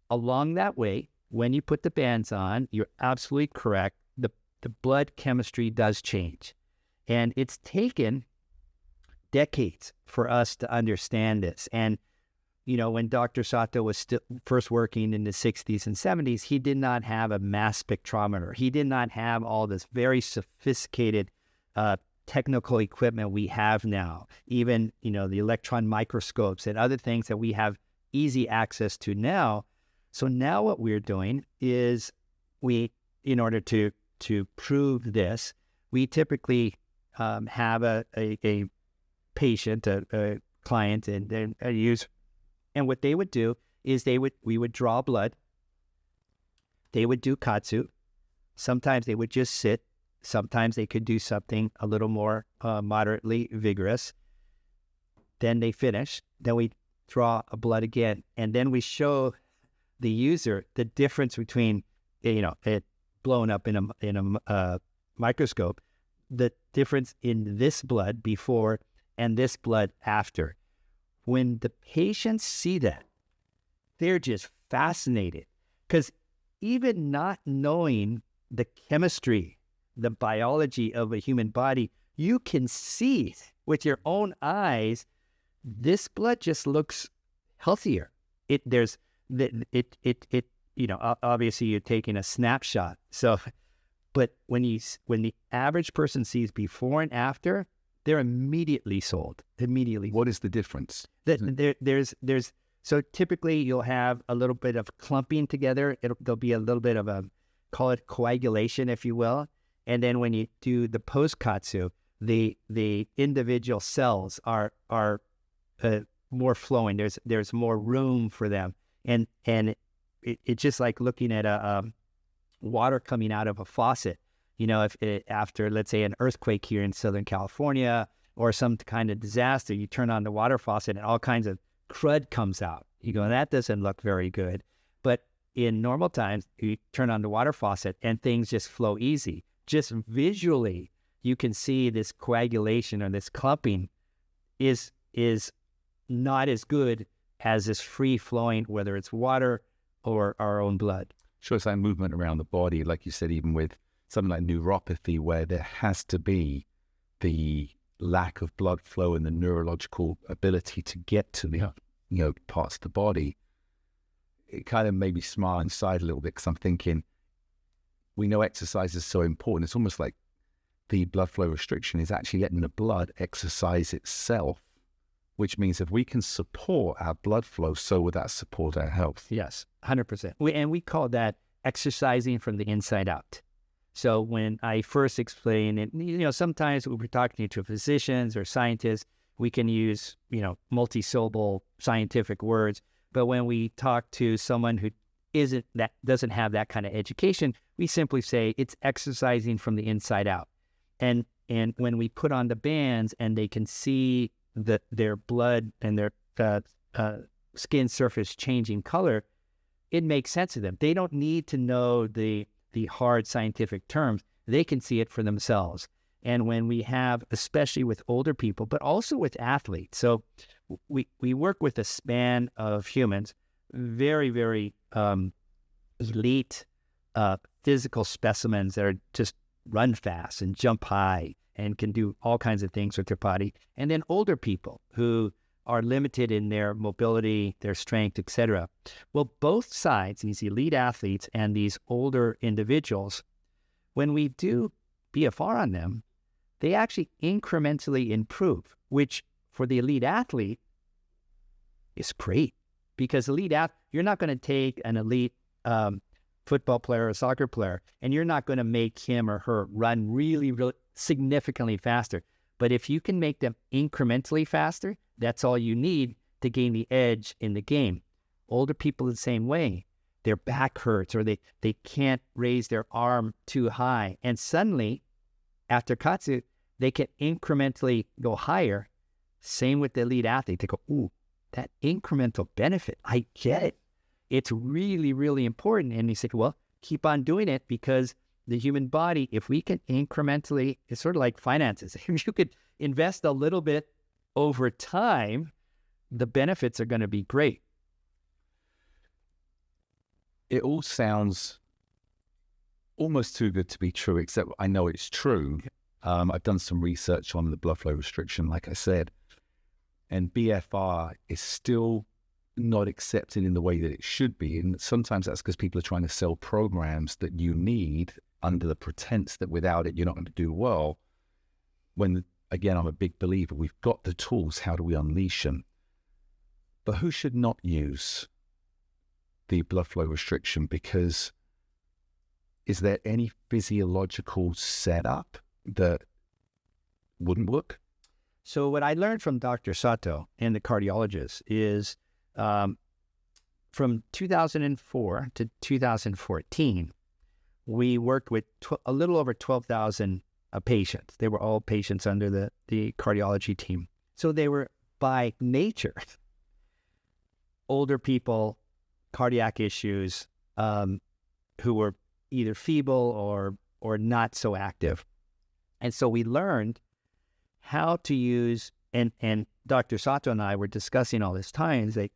along that way, when you put the bands on, you're absolutely correct. The blood chemistry does change. And it's taken decades for us to understand this. And, when Dr. Sato was still first working in the 60s and 70s, he did not have a mass spectrometer. He did not have all this very sophisticated technical equipment we have now. Even, the electron microscopes and other things that we have easy access to now. So now what we're doing is in order to prove this, we typically have a patient, a client, and what they would do is we would draw blood. They would do KAATSU. Sometimes they would just sit. Sometimes they could do something a little more moderately vigorous. Then they finish. Then we draw a blood again, and then we show the user the difference between it blown up in a microscope, the difference in this blood before and this blood after. When the patients see that, they're just fascinated. Because even not knowing the chemistry, the biology of a human body, you can see with your own eyes, this blood just looks healthier. Obviously you're taking a snapshot. So, but when the average person sees before and after, they're immediately sold. Immediately. What is the difference? So typically you'll have a little bit of clumping together. There'll be a little bit of call it coagulation, if you will. And then when you do the post-KAATSU, the individual cells are more flowing. There's more room for them. And it's just like looking at a water coming out of a faucet. If after, let's say, an earthquake here in Southern California or some kind of disaster, you turn on the water faucet and all kinds of crud comes out. You go, that doesn't look very good. But in normal times, you turn on the water faucet and things just flow easy. Just visually, you can see this coagulation or this clumping is not as good as this free flowing, whether it's water or our own blood. Shows that movement around the body, like you said, even with something like neuropathy, where there has to be the lack of blood flow and the neurological ability to get to the parts of the body. It kind of made me smile inside a little bit, because I'm thinking, we know exercise is so important. It's almost like the blood flow restriction is actually letting the blood exercise itself, which means if we can support our blood flow, so will that support our health. Yes, 100%. We call that exercising from the inside out. So when I first explain it, sometimes when we're talking to physicians or scientists, we can use, multi-syllable scientific words. But when we talk to someone who doesn't have that kind of education, we simply say it's exercising from the inside out. And when we put on the bands and they can see their blood and their skin surface changing color, it makes sense to them. They don't need to know the hard scientific terms. They can see it for themselves. And when we have, especially with older people, but also with athletes, so we work with a span of humans, very, very elite physical specimens that are just run fast and jump high and can do all kinds of things with their body. And then older people who are limited in their mobility, their strength, etc. Well, both sides, these elite athletes and these older individuals, when we do BFR on them, they actually incrementally improve, which for the elite athlete is great, because you're not going to take an elite football player or soccer player and you're not going to make him or her run really, really significantly faster. But if you can make them incrementally faster, that's all you need to gain the edge in the game. Older people the same way. Their back hurts or they can't raise their arm too high. And suddenly, after KAATSU, they can incrementally go higher. Same with the elite athlete. They go, ooh, that incremental benefit, I get it. It's really, really important. And he said, well, keep on doing it, because the human body, if we can incrementally, it's sort of like finances. If you could invest a little bit over time, the benefits are going to be great. It all sounds almost too good to be true, except I know it's true. I've done some research on the blood flow restriction, like I said, and BFR is still not accepted in the way that it should be. And sometimes that's because people are trying to sell programs that you need under the pretense that without it, you're not going to do well. When, again, I'm a big believer, we've got the tools, how do we unleash them? But who should not use the blood flow restriction? Because is there any physiological setup that wouldn't work? So what I learned from Dr. Sato and the cardiologist is from 2004 to 2014, we worked with a little over 12,000 patients. They were all patients under the cardiology team. So they were, by nature, older people, cardiac issues, who were either feeble or not so active. And so we learned how to use, and Dr. Sato and I were discussing all this time, is that,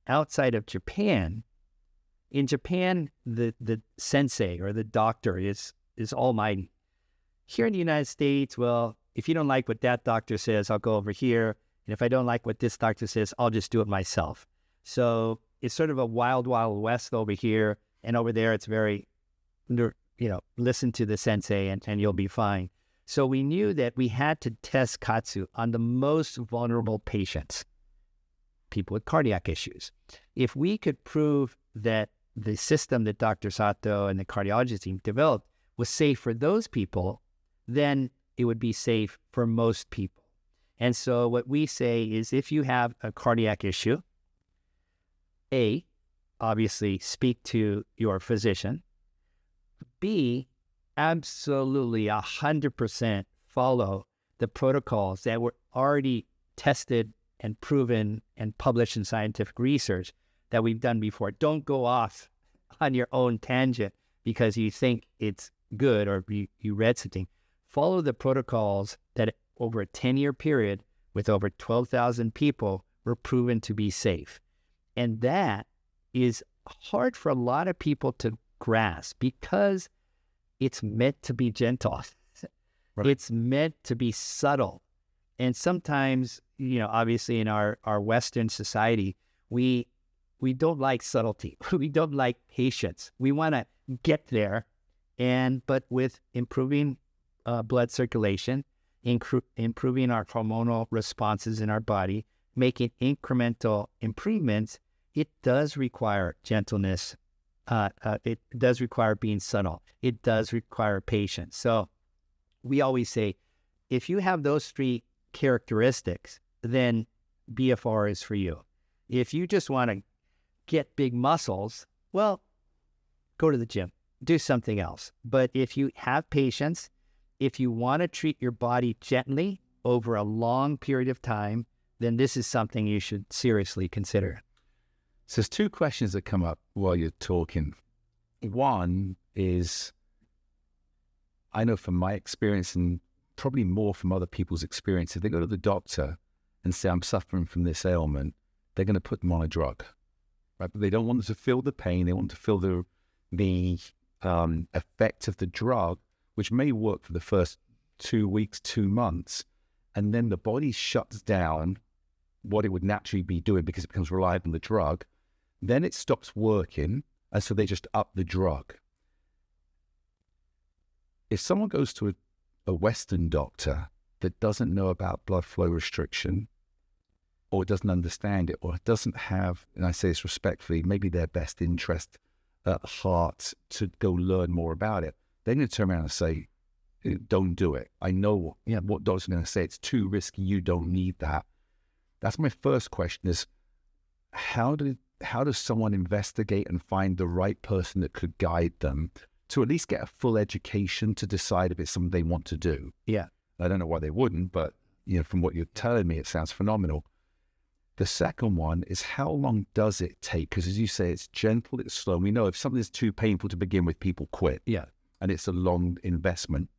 outside of Japan, In Japan, the sensei or the doctor is almighty. Here in the United States, well, if you don't like what that doctor says, I'll go over here. And if I don't like what this doctor says, I'll just do it myself. So it's sort of a wild, wild west over here. And over there, it's very, listen to the sensei and you'll be fine. So we knew that we had to test KAATSU on the most vulnerable patients, people with cardiac issues. If we could prove that the system that Dr. Sato and the cardiology team developed was safe for those people, then it would be safe for most people. And so what we say is if you have a cardiac issue, A, obviously speak to your physician. B, absolutely 100% follow the protocols that were already tested and proven and published in scientific research that we've done before. Don't go off on your own tangent because you think it's good or you read something. Follow the protocols that over a 10-year period with over 12,000 people were proven to be safe. And that is hard for a lot of people to grasp because it's meant to be gentle. Right. It's meant to be subtle. And sometimes, obviously in our Western society, we don't like subtlety. We don't like patience. We want to get there. But with improving blood circulation, improving our hormonal responses in our body, making incremental improvements, it does require gentleness. It does require being subtle. It does require patience. So we always say, if you have those three characteristics, then BFR is for you. If you just want to get big muscles, well, go to the gym, do something else. But if you have patience, if you want to treat your body gently over a long period of time, then this is something you should seriously consider. So there's two questions that come up while you're talking. One is, I know from my experience and probably more from other people's experience, if they go to the doctor and say, I'm suffering from this ailment, they're going to put them on a drug, right? But they don't want them to feel the pain. They want to feel the effect of the drug, which may work for the first 2 weeks, 2 months. And then the body shuts down what it would naturally be doing because it becomes reliant on the drug. Then it stops working, and so they just up the drug. If someone goes to a Western doctor that doesn't know about blood flow restriction, or doesn't understand it, or doesn't have, and I say this respectfully, maybe their best interest at heart to go learn more about it, they're going to turn around and say, don't do it. I know what doctors are going to say. It's too risky. You don't need that. That's my first question is, how does someone investigate and find the right person that could guide them to at least get a full education to decide if it's something they want to do? Yeah. I don't know why they wouldn't, but from what you're telling me, it sounds phenomenal. The second one is, how long does it take? Because as you say, it's gentle, it's slow. We know if something is too painful to begin with, people quit. Yeah. And it's a long investment.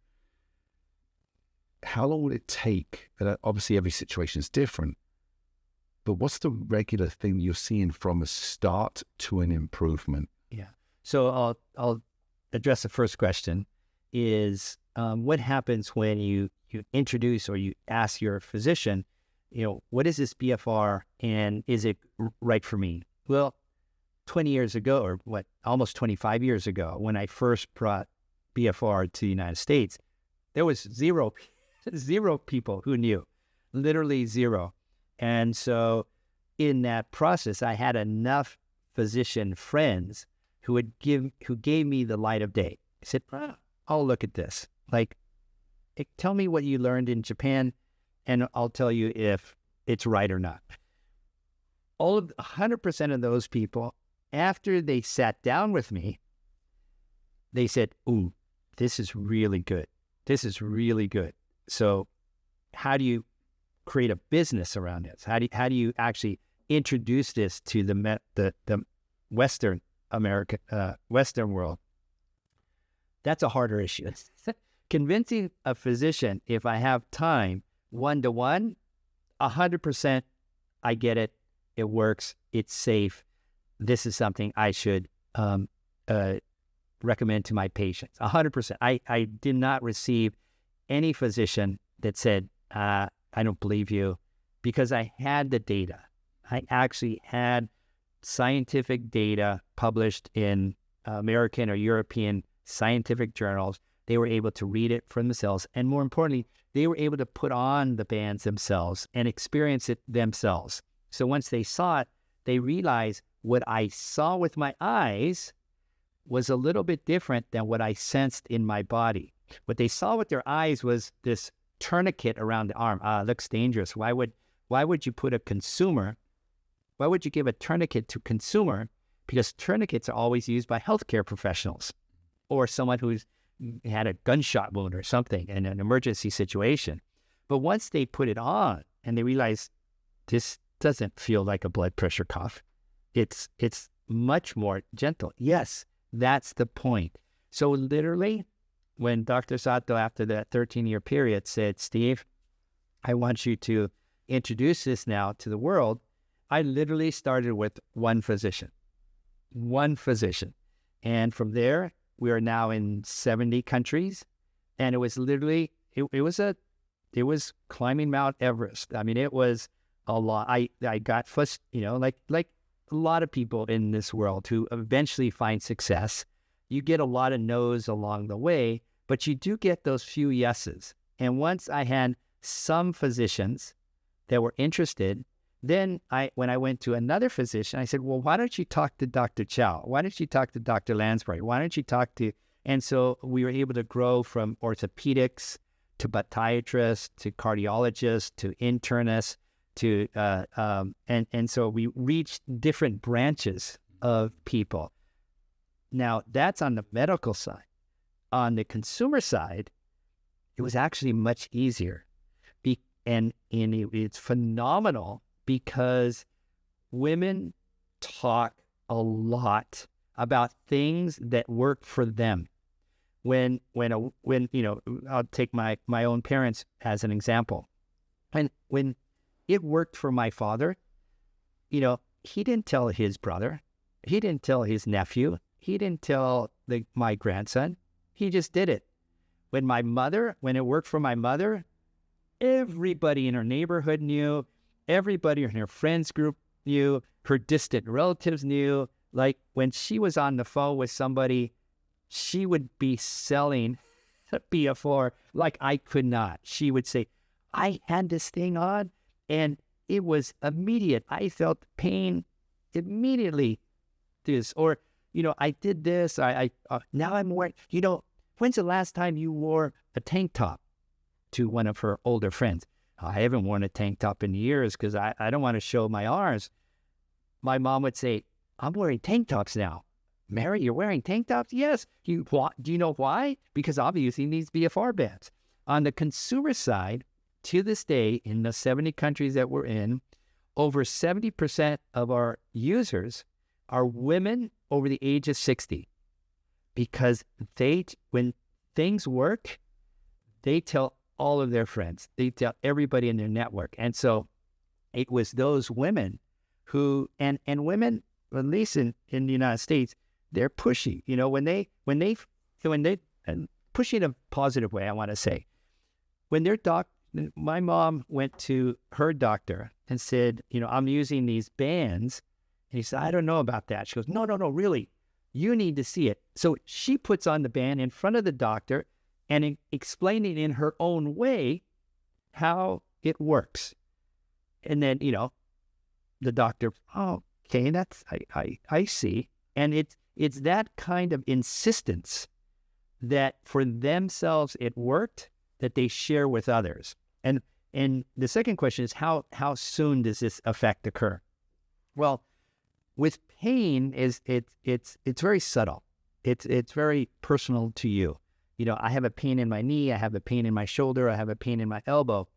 How long would it take? And obviously every situation is different, but what's the regular thing you're seeing from a start to an improvement? Yeah. So I'll address the first question is, what happens when you introduce or you ask your physician, what is this BFR and is it right for me? Well, 20 years ago, or almost 25 years ago, when I first brought BFR to the United States, there was zero people who knew, literally zero. And so in that process, I had enough physician friends who gave me the light of day. I said, I'll look at this. Tell me what you learned in Japan, and I'll tell you if it's right or not. 100% of those people, after they sat down with me, they said, ooh, this is really good. This is really good. So how do you create a business around this? How do you actually introduce this to the Western world? That's a harder issue. Convincing a physician, if I have time, 1-to-1, 100%, I get it. It works. It's safe. This is something I should recommend to my patients. 100%. I did not receive any physician that said, I don't believe you, because I had the data. I actually had scientific data published in American or European scientific journals. They were able to read it for themselves. And more importantly, they were able to put on the bands themselves and experience it themselves. So once they saw it, they realized what I saw with my eyes was a little bit different than what I sensed in my body. What they saw with their eyes was this tourniquet around the arm. It looks dangerous. Why would you put a consumer? Why would you give a tourniquet to consumer? Because tourniquets are always used by healthcare professionals or someone who's had a gunshot wound or something in an emergency situation. But once they put it on and they realize this doesn't feel like a blood pressure cuff, it's much more gentle. Yes, that's the point. So literally, when Dr. Sato, after that 13-year period, said, Steve, I want you to introduce this now to the world, I literally started with one physician. And from there, we are now in 70 countries. And it was literally, it was climbing Mount Everest. I mean, it was a lot. I got first, like a lot of people in this world who eventually find success. You get a lot of no's along the way, but you do get those few yeses. And once I had some physicians that were interested, then when I went to another physician, I said, well, why don't you talk to Dr. Chow? Why don't you talk to Dr. Lansbury? Why don't you talk to... And so we were able to grow from orthopedics to podiatrists to cardiologists to internists to... and so we reached different branches of people. Now, that's on the medical side. On the consumer side, it was actually much easier. And it's phenomenal because women talk a lot about things that work for them. When I'll take my own parents as an example. And when it worked for my father, he didn't tell his brother, he didn't tell his nephew, he didn't tell my grandson. He just did it. When it worked for my mother, everybody in her neighborhood knew, everybody in her friends group knew, her distant relatives knew. Like when she was on the phone with somebody, she would be selling BF4 like I could not. She would say, I had this thing on and it was immediate. I felt pain immediately. I did this. Now I'm wearing, when's the last time you wore a tank top? To one of her older friends. I haven't worn a tank top in years because I don't want to show my arms. My mom would say, I'm wearing tank tops now. Mary, you're wearing tank tops? Yes. Do you know why? Because I'll be using these BFR bands. On the consumer side, to this day, in the 70 countries that we're in, over 70% of our users are women over the age of 60. Because when things work, they tell all of their friends. They tell everybody in their network. And so it was those women who, and women, at least in the United States, they're pushy. When they and pushy in a positive way, I want to say. When my mom went to her doctor and said, I'm using these bands. And he said, I don't know about that. She goes, no, really. You need to see it. So she puts on the band in front of the doctor and explaining in her own way how it works. And then, the doctor, oh, okay, I see. And it's that kind of insistence that for themselves it worked that they share with others. And the second question is how soon does this effect occur? Well, with pain it's very subtle. It's very personal to you. I have a pain in my knee, I have a pain in my shoulder, I have a pain in my elbow.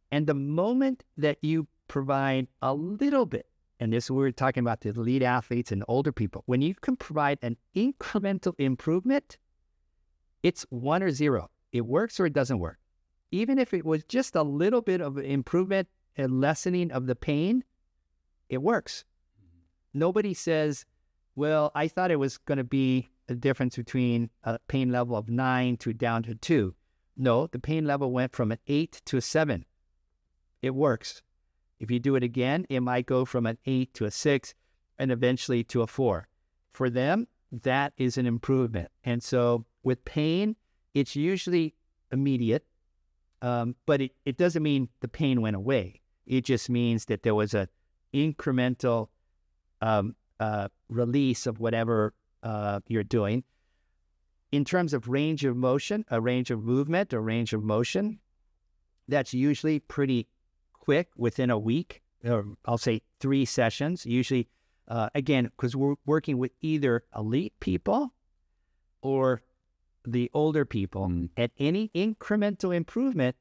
And the moment that you provide a little bit, and this we're talking about the elite athletes and older people, when you can provide an incremental improvement, it's 1 or 0. It works or it doesn't work. Even if it was just a little bit of improvement and lessening of the pain, it works. Nobody says, Well, I thought it was going to be a difference between a pain level of 9 to down to 2. No, the pain level went from an 8 to a 7. It works. If you do it again, it might go from an 8 to a 6 and eventually to a 4. For them, that is an improvement. And so with pain, it's usually immediate, but it doesn't mean the pain went away. It just means that there was an incremental release of whatever you're doing. In terms of range of motion, a range of movement or range of motion, that's usually pretty quick within a week, or I'll say 3 sessions. Usually, again, because we're working with either elite people or the older people. At any incremental improvement,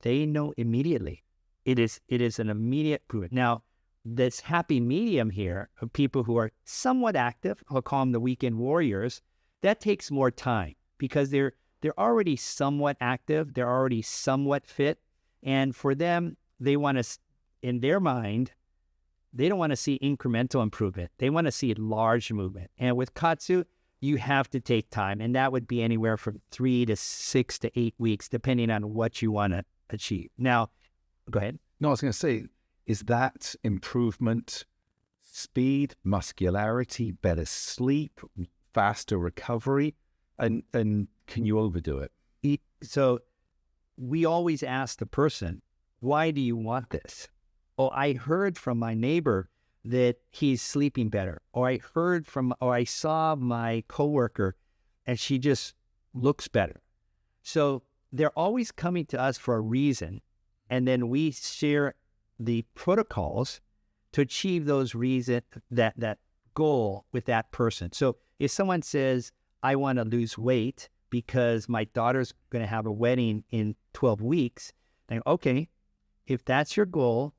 they know immediately. It is an immediate improvement. Now, this happy medium here of people who are somewhat active, I'll call them the weekend warriors, that takes more time because they're already somewhat active, they're already somewhat fit, and for them, they want to, in their mind, they don't want to see incremental improvement. They want to see large movement. And with KAATSU, you have to take time, and that would be anywhere from 3 to 6 to 8 weeks, depending on what you want to achieve. Now, go ahead. No, I was going to say, is that improvement speed, muscularity, better sleep, faster recovery, and can you overdo it? So we always ask the person, why do you want this? Oh, I heard from my neighbor that he's sleeping better, or I saw my coworker and she just looks better. So they're always coming to us for a reason, and then we share the protocols to achieve those reasons, that goal with that person. So if someone says, I want to lose weight because my daughter's going to have a wedding in 12 weeks, then okay, if that's your goal,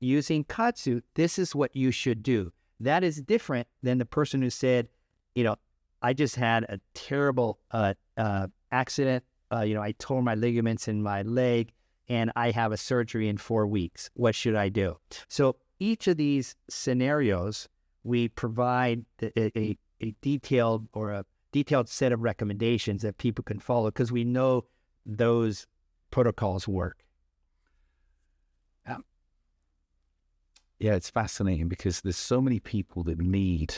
using KAATSU, this is what you should do. That is different than the person who said, I just had a terrible accident. I tore my ligaments in my leg and I have a surgery in 4 weeks. What should I do? So each of these scenarios, we provide a detailed set of recommendations that people can follow because we know those protocols work. Yeah, it's fascinating because there's so many people that need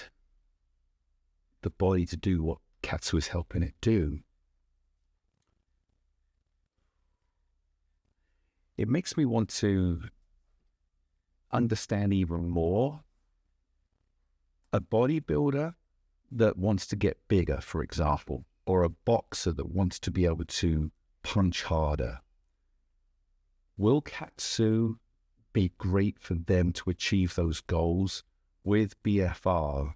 the body to do what KAATSU is helping it do. It makes me want to understand even more a bodybuilder that wants to get bigger, for example, or a boxer that wants to be able to punch harder. Will KAATSU be great for them to achieve those goals with BFR,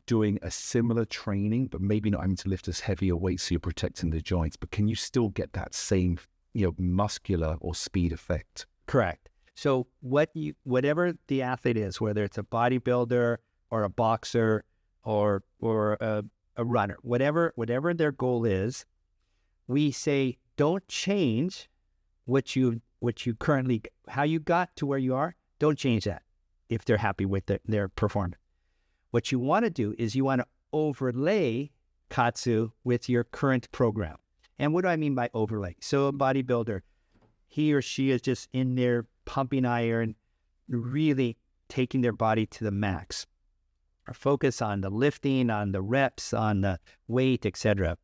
doing a similar training, but maybe not having to lift as heavy a weight so you're protecting the joints, but can you still get that same, muscular or speed effect? Correct. So whatever the athlete is, whether it's a bodybuilder or a boxer or a runner, whatever their goal is, we say don't change what you currently, how you got to where you are. Don't change that if they're happy with their performance. What you want to do is you want to overlay KAATSU with your current program. And what do I mean by overlay? So a bodybuilder, he or she is just in there pumping iron, really taking their body to the max. Or focus on the lifting, on the reps, on the weight, etc.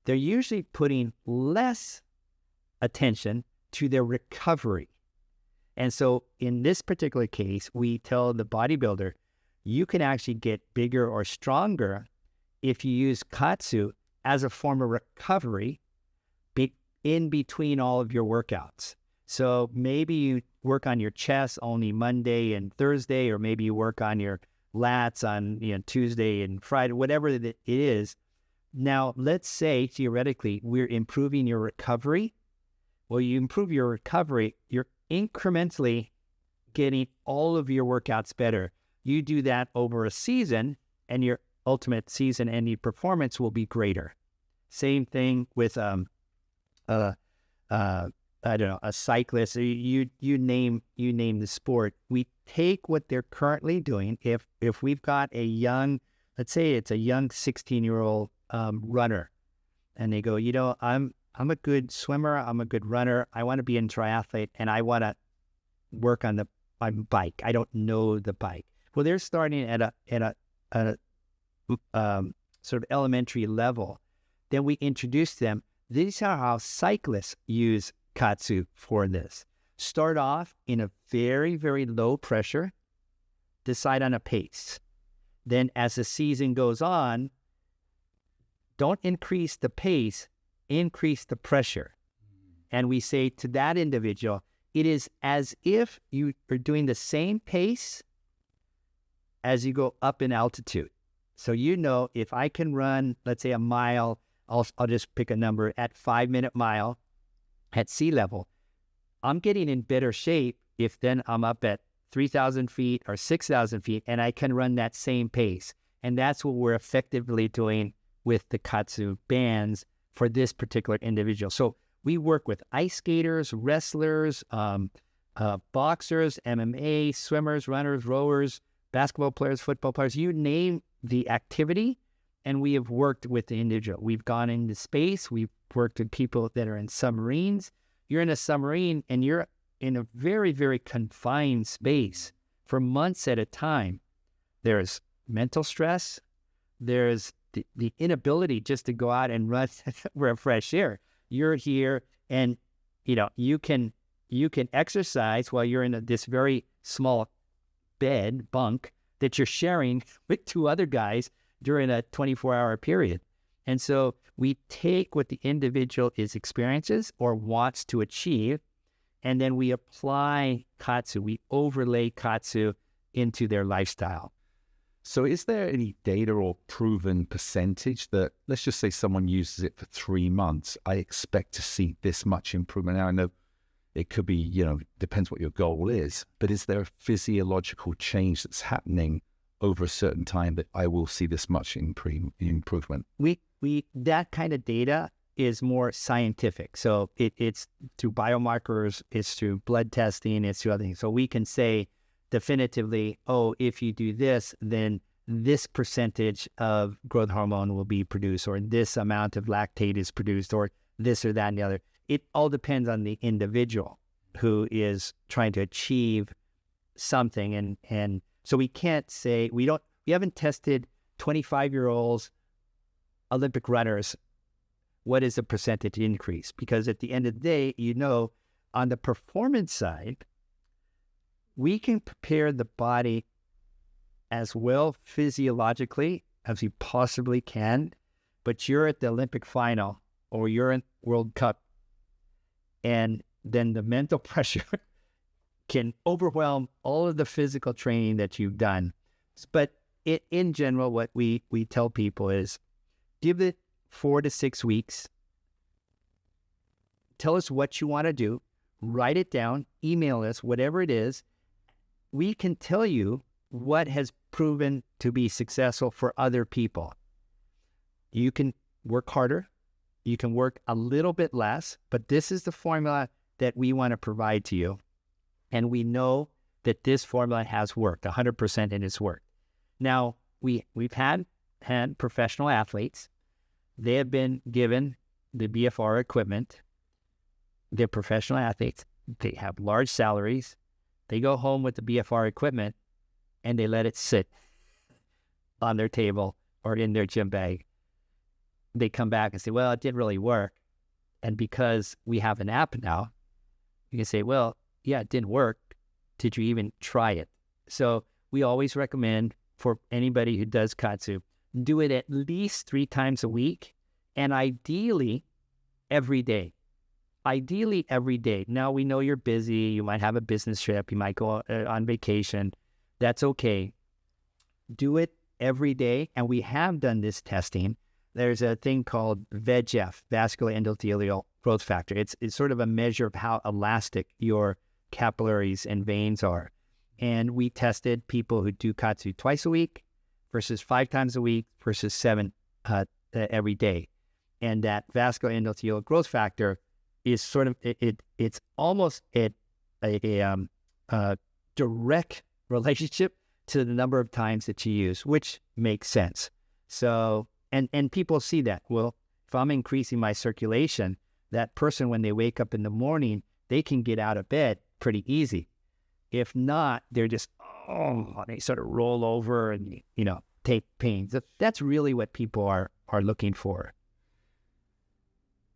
They're usually putting less attention to their recovery. And so in this particular case, we tell the bodybuilder, you can actually get bigger or stronger if you use KAATSU as a form of recovery in between all of your workouts. So maybe you work on your chest only Monday and Thursday, or maybe you work on your lats on Tuesday and Friday, whatever it is. Now, let's say theoretically we're improving your recovery. Well, you improve your recovery, you're incrementally getting all of your workouts better. You do that over a season, and your ultimate season-ending performance will be greater. Same thing with I don't know, a cyclist, you name the sport. We take what they're currently doing. If we've got a young, let's say it's a young 16-year-old runner, and they go, I'm a good swimmer, I'm a good runner, I want to be a triathlete, and I want to work on my bike. I don't know the bike. Well, they're starting at a sort of elementary level. Then we introduce them. These are how cyclists use KAATSU for this. Start off in a very, very low pressure, decide on a pace. Then as the season goes on, don't increase the pace, increase the pressure. And we say to that individual, it is as if you are doing the same pace as you go up in altitude. So if I can run, let's say a mile, I'll just pick a number, at 5-minute mile at sea level, I'm getting in better shape if then I'm up at 3,000 feet or 6,000 feet and I can run that same pace. And that's what we're effectively doing with the KAATSU bands for this particular individual. So we work with ice skaters, wrestlers, boxers, MMA, swimmers, runners, rowers, basketball players, football players, you name the activity, and we have worked with the individual. We've gone into space. We've worked with people that are in submarines. You're in a submarine and you're in a very, very confined space for months at a time. There's mental stress. There's the inability just to go out and run for fresh air. You're here and, you can exercise while you're in this very small bunk that you're sharing with 2 other guys during a 24-hour period. And so we take what the individual experiences or wants to achieve, and then we apply KAATSU. We overlay KAATSU into their lifestyle. So is there any data or proven percentage that, let's just say someone uses it for 3 months, I expect to see this much improvement? Now, I know it could be, depends what your goal is, but is there a physiological change that's happening over a certain time that I will see this much improvement? That kind of data is more scientific. So it's through biomarkers, it's through blood testing, it's through other things. So we can say definitively, if you do this, then this percentage of growth hormone will be produced, or this amount of lactate is produced, or this or that and the other. It all depends on the individual who is trying to achieve something. And so we can't say, we haven't tested 25-year-olds, Olympic runners, what is the percentage increase? Because at the end of the day, on the performance side, we can prepare the body as well physiologically as we possibly can, but you're at the Olympic final or you're in World Cup, and then the mental pressure can overwhelm all of the physical training that you've done. But in general, what we tell people is give it 4 to 6 weeks. Tell us what you want to do. Write it down. Email us, whatever it is. We can tell you what has proven to be successful for other people. You can work harder. You can work a little bit less, but this is the formula that we want to provide to you. And we know that this formula has worked 100%, and it's worked. Now, we've had professional athletes. They have been given the BFR equipment. They're professional athletes. They have large salaries. They go home with the BFR equipment and they let it sit on their table or in their gym bag. They come back and say, well, it didn't really work. And because we have an app now, you can say, well, yeah, it didn't work. Did you even try it? So we always recommend for anybody who does KAATSU, do it at least 3 times a week, and ideally every day. Ideally every day. Now, we know you're busy. You might have a business trip. You might go on vacation. That's okay. Do it every day. And we have done this testing. There's a thing called VEGF, vascular endothelial growth factor. It's sort of a measure of how elastic your capillaries and veins are. And we tested people who do KAATSU twice a week versus 5 times a week versus 7 every day. And that vascular endothelial growth factor is sort of it's almost a direct relationship to the number of times that you use, which makes sense. So and people see that. Well, if I'm increasing my circulation, that person, when they wake up in the morning, they can get out of bed pretty easy. If not, they're just they sort of roll over and take pains. That's really what people are looking for.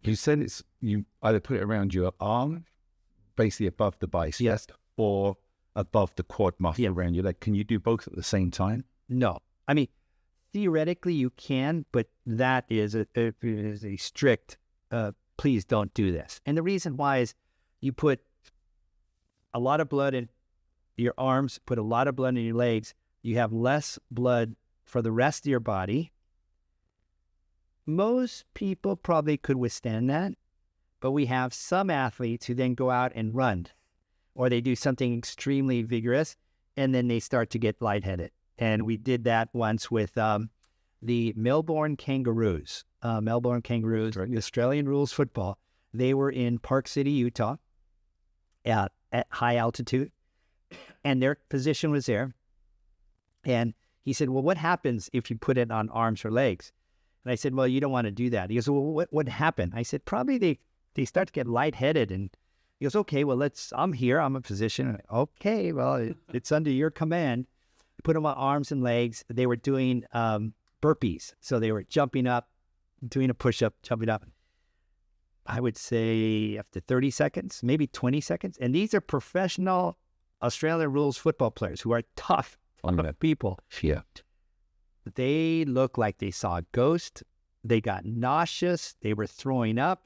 You said you either put it around your arm, basically above the bicep, yes, or above the quad muscle around your leg. Can you do both at the same time? No. I mean, theoretically you can, but that is a strict, please don't do this. And the reason why is you put a lot of blood in your arms, put a lot of blood in your legs, you have less blood for the rest of your body. Most people probably could withstand that, but we have some athletes who then go out and run, or they do something extremely vigorous, and then they start to get lightheaded. And we did that once with the Melbourne Kangaroos. Australian rules football. They were in Park City, Utah, at high altitude, and their position was there. And he said, well, what happens if you put it on arms or legs? And I said, well, you don't want to do that. He goes, well, what happened? I said, probably they start to get lightheaded. And he goes, okay, well, I'm here. I'm a physician. Okay, well, it's under your command. Put them on arms and legs. They were doing burpees. So they were jumping up, doing a push-up, jumping up. I would say after 30 seconds, maybe 20 seconds. And these are professional Australian rules football players who are tough people. Yeah. They looked like they saw a ghost. They got nauseous. They were throwing up.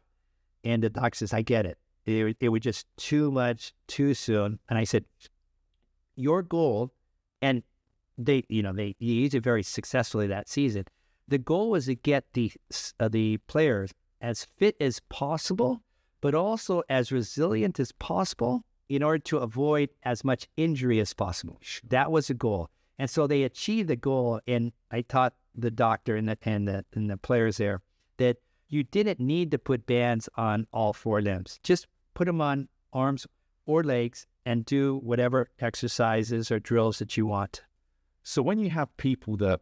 And the doc says, I get it. It was just too much, too soon. And I said, your goal, and they used it very successfully that season. The goal was to get the players as fit as possible, but also as resilient as possible in order to avoid as much injury as possible. That was the goal. And so they achieved the goal. And I taught the doctor and the players there that you didn't need to put bands on all four limbs. Just put them on arms or legs and do whatever exercises or drills that you want. So when you have people that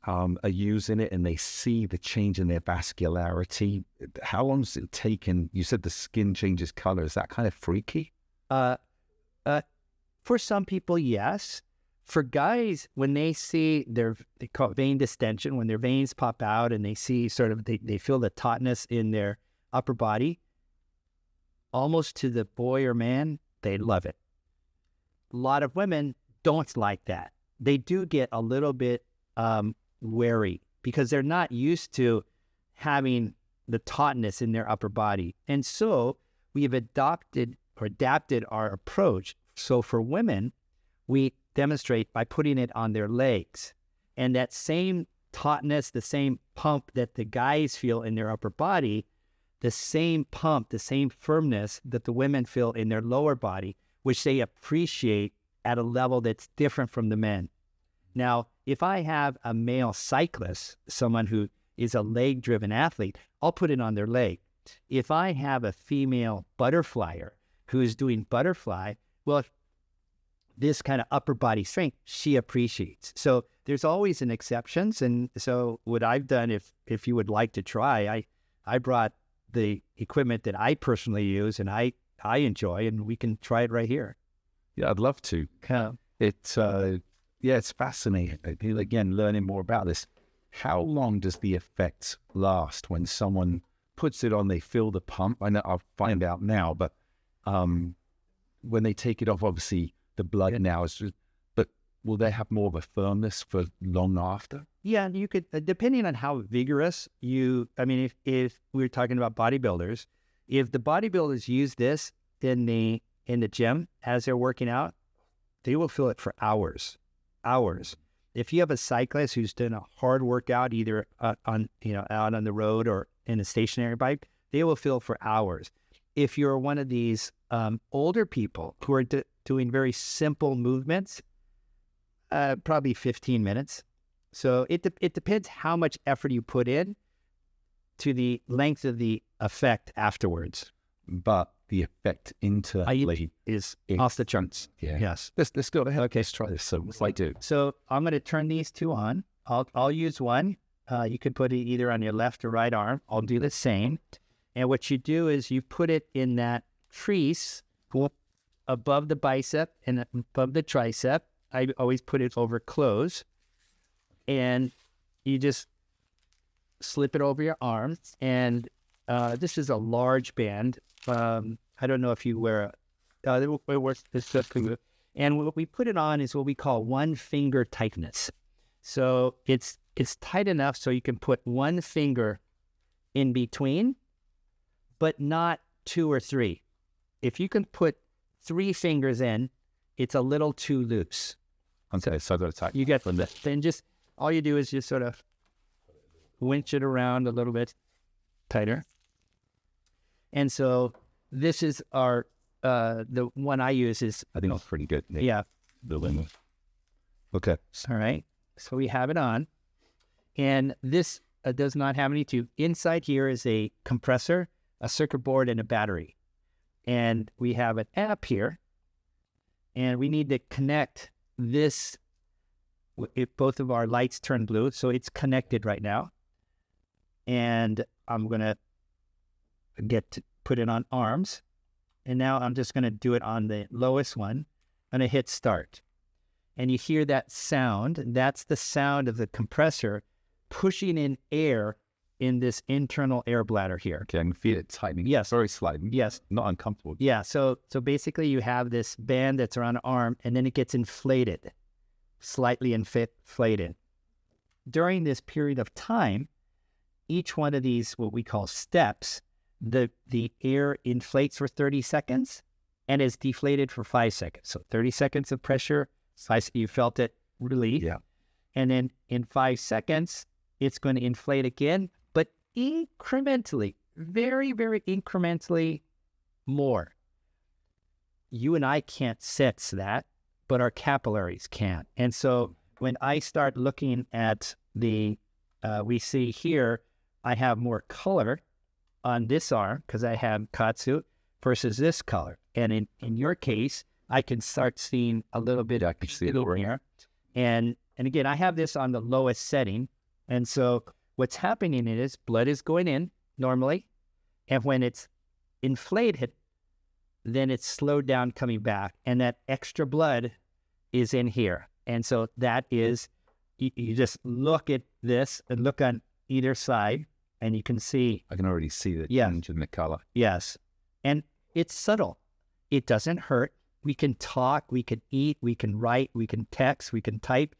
are using it and they see the change in their vascularity, how long does it take? And you said the skin changes color. Is that kind of freaky? For some people, yes. For guys, when they see they call it vein distension, when their veins pop out and they see they feel the tautness in their upper body, almost to the boy or man, they love it. A lot of women don't like that. They do get a little bit wary because they're not used to having the tautness in their upper body. And so we've adapted our approach. So for women, we demonstrate by putting it on their legs. And that same tautness, the same pump that the guys feel in their upper body, the same pump, the same firmness that the women feel in their lower body, which they appreciate at a level that's different from the men. Now, if I have a male cyclist, someone who is a leg-driven athlete, I'll put it on their leg. If I have a female butterflyer who is doing butterfly, well, this kind of upper body strength, she appreciates. So there's always an exceptions. And so what I've done, if you would like to try, I brought the equipment that I personally use and I enjoy, and we can try it right here. Yeah, I'd love to. It's fascinating. Again, learning more about this. How long does the effect last when someone puts it on, they feel the pump? I know I'll find out now, but when they take it off, obviously the blood now is just, but will they have more of a firmness for long after? Yeah, you could, depending on how vigorous if we're talking about bodybuilders, if the bodybuilders use this in the gym as they're working out, they will feel it for hours. If you have a cyclist who's done a hard workout, either out on the road or in a stationary bike, they will feel for hours. If you're one of these older people who are doing very simple movements, probably 15 minutes. So it depends how much effort you put in to the length of the effect afterwards. But the effect internally is off the charts. Yeah. Yes. Let's go ahead. Okay, let's try this. So what do I do? So I'm going to turn these two on. I'll use one. You could put it either on your left or right arm. I'll do the same. And what you do is you put it in that crease above the bicep and above the tricep. I always put it over close. And you just slip it over your arm. And this is a large band. I don't know if you wear it works. And what we put it on is what we call one finger tightness. So it's tight enough so you can put one finger in between, but not two or three. If you can put 3 fingers in, it's a little too loose. Okay, so I've got to tighten. You get the then just all you do is just sort of winch it around a little bit tighter. And so this is our the one I use is I think that's pretty good. Nick. Yeah. The limit. Okay. All right. So we have it on. And this does not have any tube. Inside here is a compressor, a circuit board, and a battery. And we have an app here. And we need to connect this. If both of our lights turn blue, so it's connected right now. And I'm going to put it on arms. And now I'm just going to do it on the lowest one. I'm going to hit start. And you hear that sound. That's the sound of the compressor pushing in air in this internal air bladder here. Okay, I can feel it tightening. Yes. Very slightly. Yes. Not uncomfortable. Yeah, so basically you have this band that's around the arm, and then it gets inflated, slightly inflated. During this period of time, each one of these, what we call steps, the air inflates for 30 seconds and is deflated for 5 seconds. So 30 seconds of pressure, you felt it relief. Yeah. And then in 5 seconds, it's going to inflate again, but incrementally, very, very incrementally more. You and I can't sense that, but our capillaries can. And so when I start looking at we see here, I have more color on this arm because I have KAATSU versus this color. And in your case, I can start seeing a little bit I can see it over here. And again, I have this on the lowest setting. And so what's happening is blood is going in normally. And when it's inflated, then it's slowed down coming back. And that extra blood is in here. And so that is, you just look at this and look on either side and you can see. I can already see the change in the color. Yes. And it's subtle. It doesn't hurt. We can talk, we can eat, we can write, we can text, we can type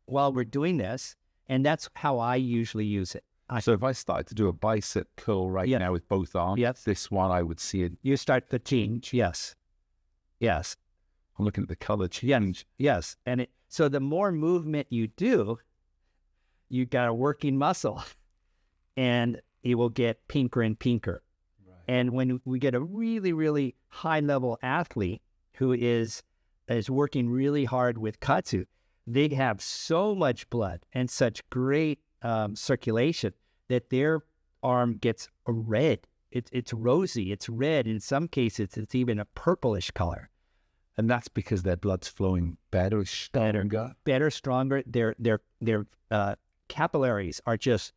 while we're doing this. And that's how I usually use it. So if I started to do a bicep curl now with both arms, this one I would see it. You start the change. Yes. Yes. I'm looking at the color change. Yes. And so the more movement you do, you got a working muscle and it will get pinker and pinker. Right. And when we get a really, really high level athlete who is working really hard with KAATSU, they have so much blood and such great circulation that their arm gets red. It's rosy, it's red. In some cases, it's even a purplish color. And that's because their blood's flowing better, stronger. Better, stronger. Their capillaries are just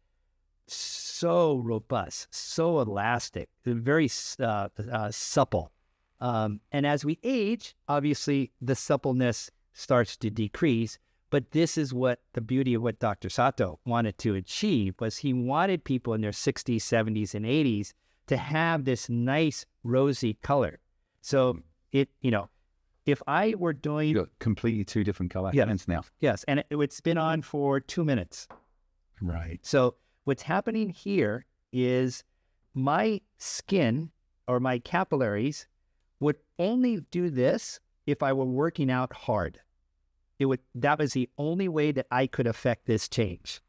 so robust, so elastic, they're very supple. And as we age, obviously, the suppleness starts to decrease. But this is what the beauty of what Dr. Sato wanted to achieve was he wanted people in their 60s, 70s, and 80s to have this nice rosy color. So if I were doing... You've got completely 2 different color hands now. Yes, and it's been on for 2 minutes. Right. So what's happening here is my skin or my capillaries would only do this if I were working out hard. That was the only way that I could affect this change,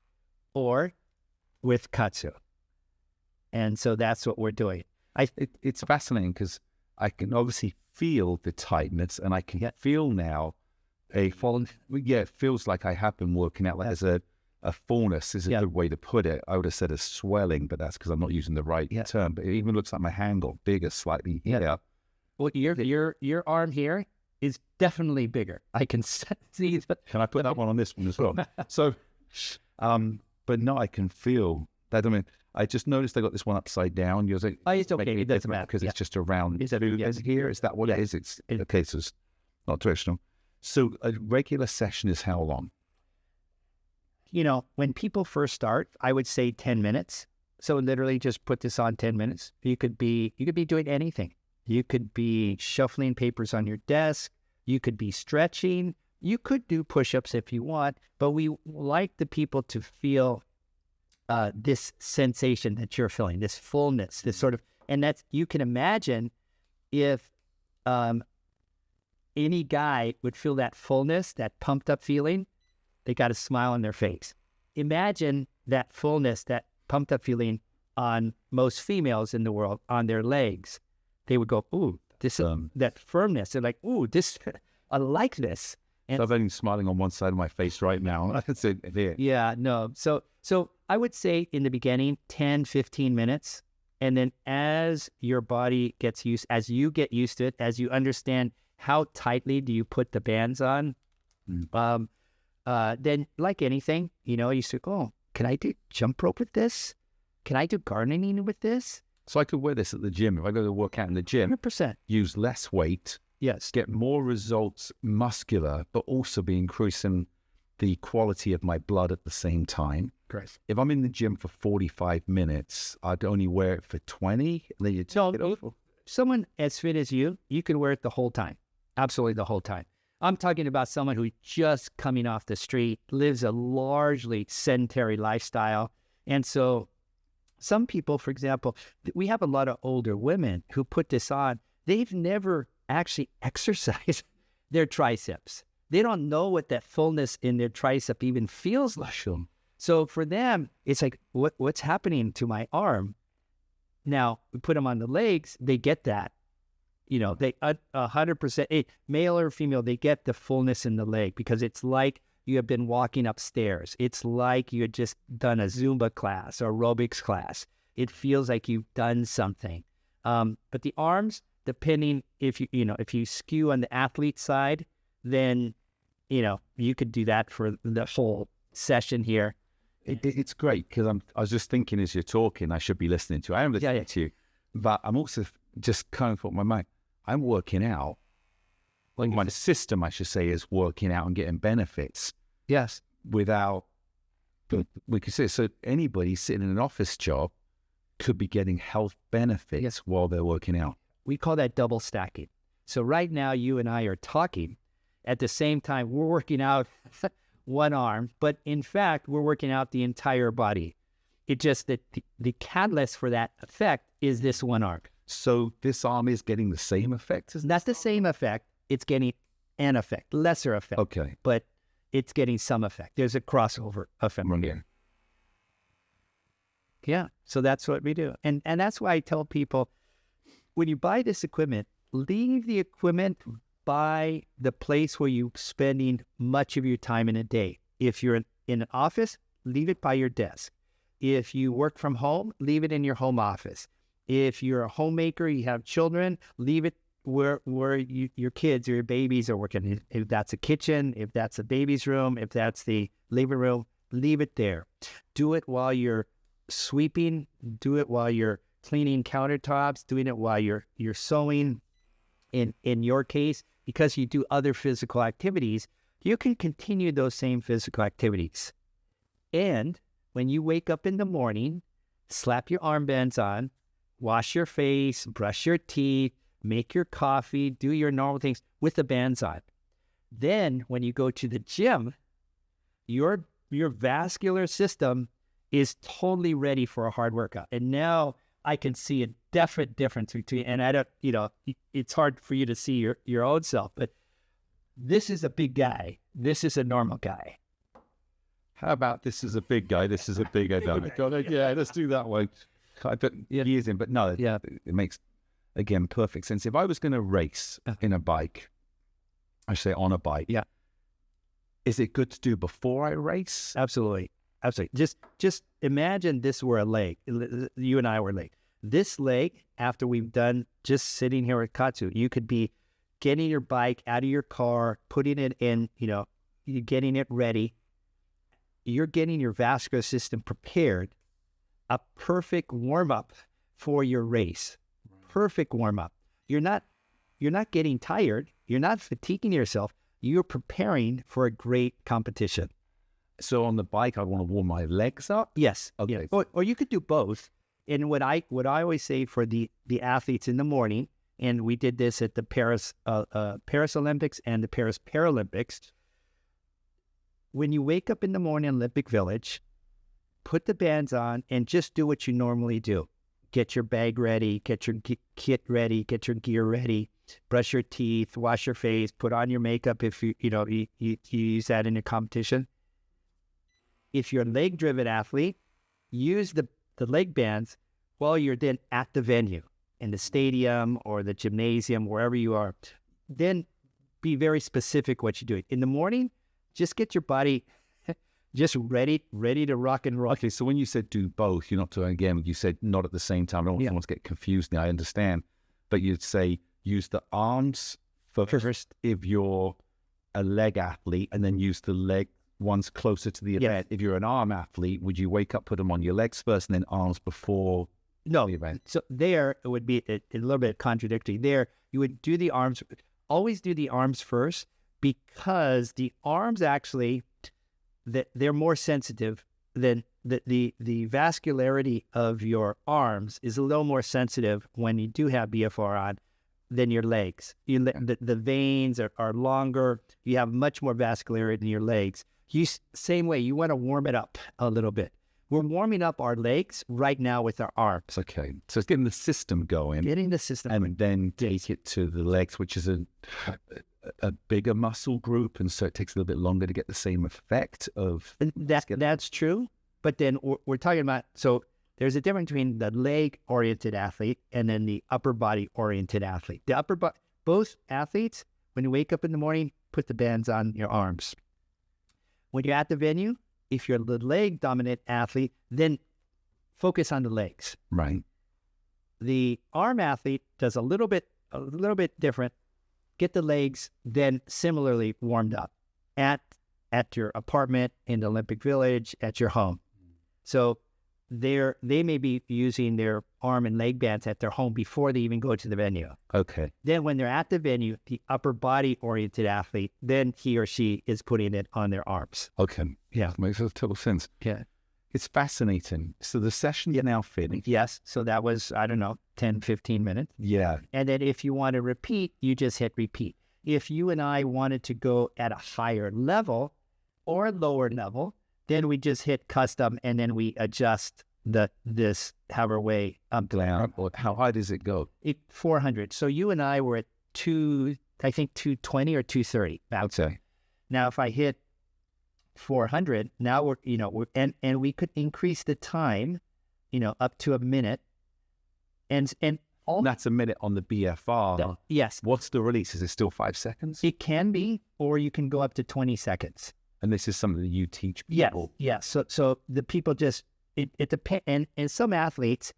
or with KAATSU. And so that's what we're doing. It's fascinating because I can obviously feel the tightness, and I can feel now it feels like I have been working out. Like a fullness is a good way to put it. I would have said a swelling, but that's because I'm not using the right term. But it even looks like my hand got bigger slightly here. Well, your arm here is definitely bigger. I can see. Can I put that one on this one as well? So, but no, I can feel that. I mean, I just noticed I got this one upside down. You're like, it's okay. It doesn't matter because it's just around. Is it here? Is that what it is? It's okay. So it's not traditional. So a regular session is how long? When people first start, I would say 10 minutes. So literally just put this on 10 minutes. You could be doing anything. You could be shuffling papers on your desk. You could be stretching. You could do push-ups if you want, but we like the people to feel this sensation that you're feeling, this fullness, this sort of, and that's, you can imagine if any guy would feel that fullness, that pumped up feeling, they got a smile on their face. Imagine that fullness, that pumped up feeling on most females in the world, on their legs. They would go, ooh, this that firmness. They're like, ooh, this, I like this. And so I'm only smiling on one side of my face right now. I can see it here. Yeah, no. So I would say in the beginning, 10, 15 minutes. And then as your body gets used, as you get used to it, as you understand how tightly do you put the bands on, then like anything, you say, oh, can I do jump rope with this? Can I do gardening with this? So I could wear this at the gym. If I go to work out in the gym, 100%. Use less weight. Yes. Get more results muscular, but also be increasing the quality of my blood at the same time. Correct. If I'm in the gym for 45 minutes, I'd only wear it for 20. And then you take it off. Someone as fit as you can wear it the whole time. Absolutely the whole time. I'm talking about someone who's just coming off the street, lives a largely sedentary lifestyle. And so some people, for example, we have a lot of older women who put this on. They've never actually exercised their triceps. They don't know what that fullness in their tricep even feels like. Sure. So for them, it's like, what's happening to my arm? Now, we put them on the legs, they get that. They 100%, male or female, they get the fullness in the leg because it's like you have been walking upstairs. It's like you had just done a Zumba class or aerobics class. It feels like you've done something. But the arms, depending if you skew on the athlete side, then you could do that for the whole session here. It's great because I was just thinking as you're talking, I should be listening to you. I am listening to you, but I'm also just kind of thought in my mind, I'm working out. Like my system, I should say, is working out and getting benefits. Yes. Without, we could say, so anybody sitting in an office job could be getting health benefits while they're working out. We call that double stacking. So right now, you and I are talking. At the same time, we're working out one arm, but in fact, we're working out the entire body. It just that the catalyst for that effect is this one arm. So this arm is getting the same effect? Not the same effect. It's getting an effect, lesser effect. Okay. But it's getting some effect. There's a crossover effect here. Yeah. So that's what we do. And that's why I tell people, when you buy this equipment, leave the equipment by the place where you're spending much of your time in a day. If you're in an office, leave it by your desk. If you work from home, leave it in your home office. If you're a homemaker, you have children, leave it where your kids or your babies are working. If that's a kitchen, if that's a baby's room, if that's the living room, leave it there. Do it while you're sweeping. Do it while you're cleaning countertops. Doing it while you're sewing. In your case, because you do other physical activities, you can continue those same physical activities. And when you wake up in the morning, slap your armbands on, wash your face, brush your teeth, make your coffee, do your normal things with the bands on. Then when you go to the gym, your vascular system is totally ready for a hard workout. And now I can see a definite difference between, and I don't, it's hard for you to see your own self, but this is a big guy. This is a normal guy. How about this is a big guy? This is a big guy. Yeah, let's do that one. I put years in, but no, it makes, again, perfect sense. If I was going to race in a bike, I say on a bike. Yeah. Is it good to do before I race? Absolutely. Absolutely. Just imagine this were a leg. You and I were a leg. This leg, after we've done just sitting here at KAATSU, you could be getting your bike out of your car, putting it in, you're getting it ready. You're getting your vascular system prepared, a perfect warm-up for your race. Perfect warm-up. You're not getting tired. You're not fatiguing yourself. You're preparing for a great competition. So on the bike, I want to warm my legs up? Yes. Okay. Yeah. Or you could do both. And what I always say for the athletes in the morning, and we did this at the Paris Olympics and the Paris Paralympics, when you wake up in the morning in Olympic Village, put the bands on and just do what you normally do. Get your bag ready, get your kit ready, get your gear ready, brush your teeth, wash your face, put on your makeup if you use that in your competition. If you're a leg-driven athlete, use the leg bands while you're then at the venue, in the stadium or the gymnasium, wherever you are. Then be very specific what you're doing. In the morning, just get your body just ready to rock and roll. Okay, so when you said do both, you're not doing, again, you said not at the same time. I don't want someone to get confused now, I understand. But you'd say use the arms first if you're a leg athlete, and then use the leg ones closer to the event. If you're an arm athlete, would you wake up, put them on your legs first and then arms before the event? So there it would be a little bit contradictory. There you would do the arms, always do the arms first, because the arms actually, they're more sensitive than the vascularity of your arms is a little more sensitive when you do have BFR on than your legs. The veins are longer. You have much more vascularity in your legs. Same way, you want to warm it up a little bit. We're warming up our legs right now with our arms. Okay, so it's getting the system going. Getting the system and then take it to the legs, which is a bigger muscle group, and so it takes a little bit longer to get the same effect of... That's true, but then we're talking about... So there's a difference between the leg-oriented athlete and then the upper body-oriented athlete. Both athletes, when you wake up in the morning, put the bands on your arms. When you're at the venue, if you're the leg-dominant athlete, then focus on the legs. Right. The arm athlete does a little bit different. Get the legs then similarly warmed up at your apartment, in the Olympic Village, at your home. So they may be using their arm and leg bands at their home before they even go to the venue. Okay. Then when they're at the venue, the upper body oriented athlete, then he or she is putting it on their arms. Okay. Yeah. Makes total sense. Yeah. It's fascinating. So the session is now finished. Yes. So that was, 10, 15 minutes. Yeah. And then if you want to repeat, you just hit repeat. If you and I wanted to go at a higher level or lower level, then we just hit custom and then we adjust this however way up down. How high does it go? 400. So you and I were at 220 or 230. Okay. Now if I hit 400, now we're and we could increase the time, up to a minute, and all that's a minute on the BFR. Yes. What's the release? Is it still 5 seconds? It can be, or you can go up to 20 seconds. And this is something that you teach people. Yes. So the people just it depends. And some athletes,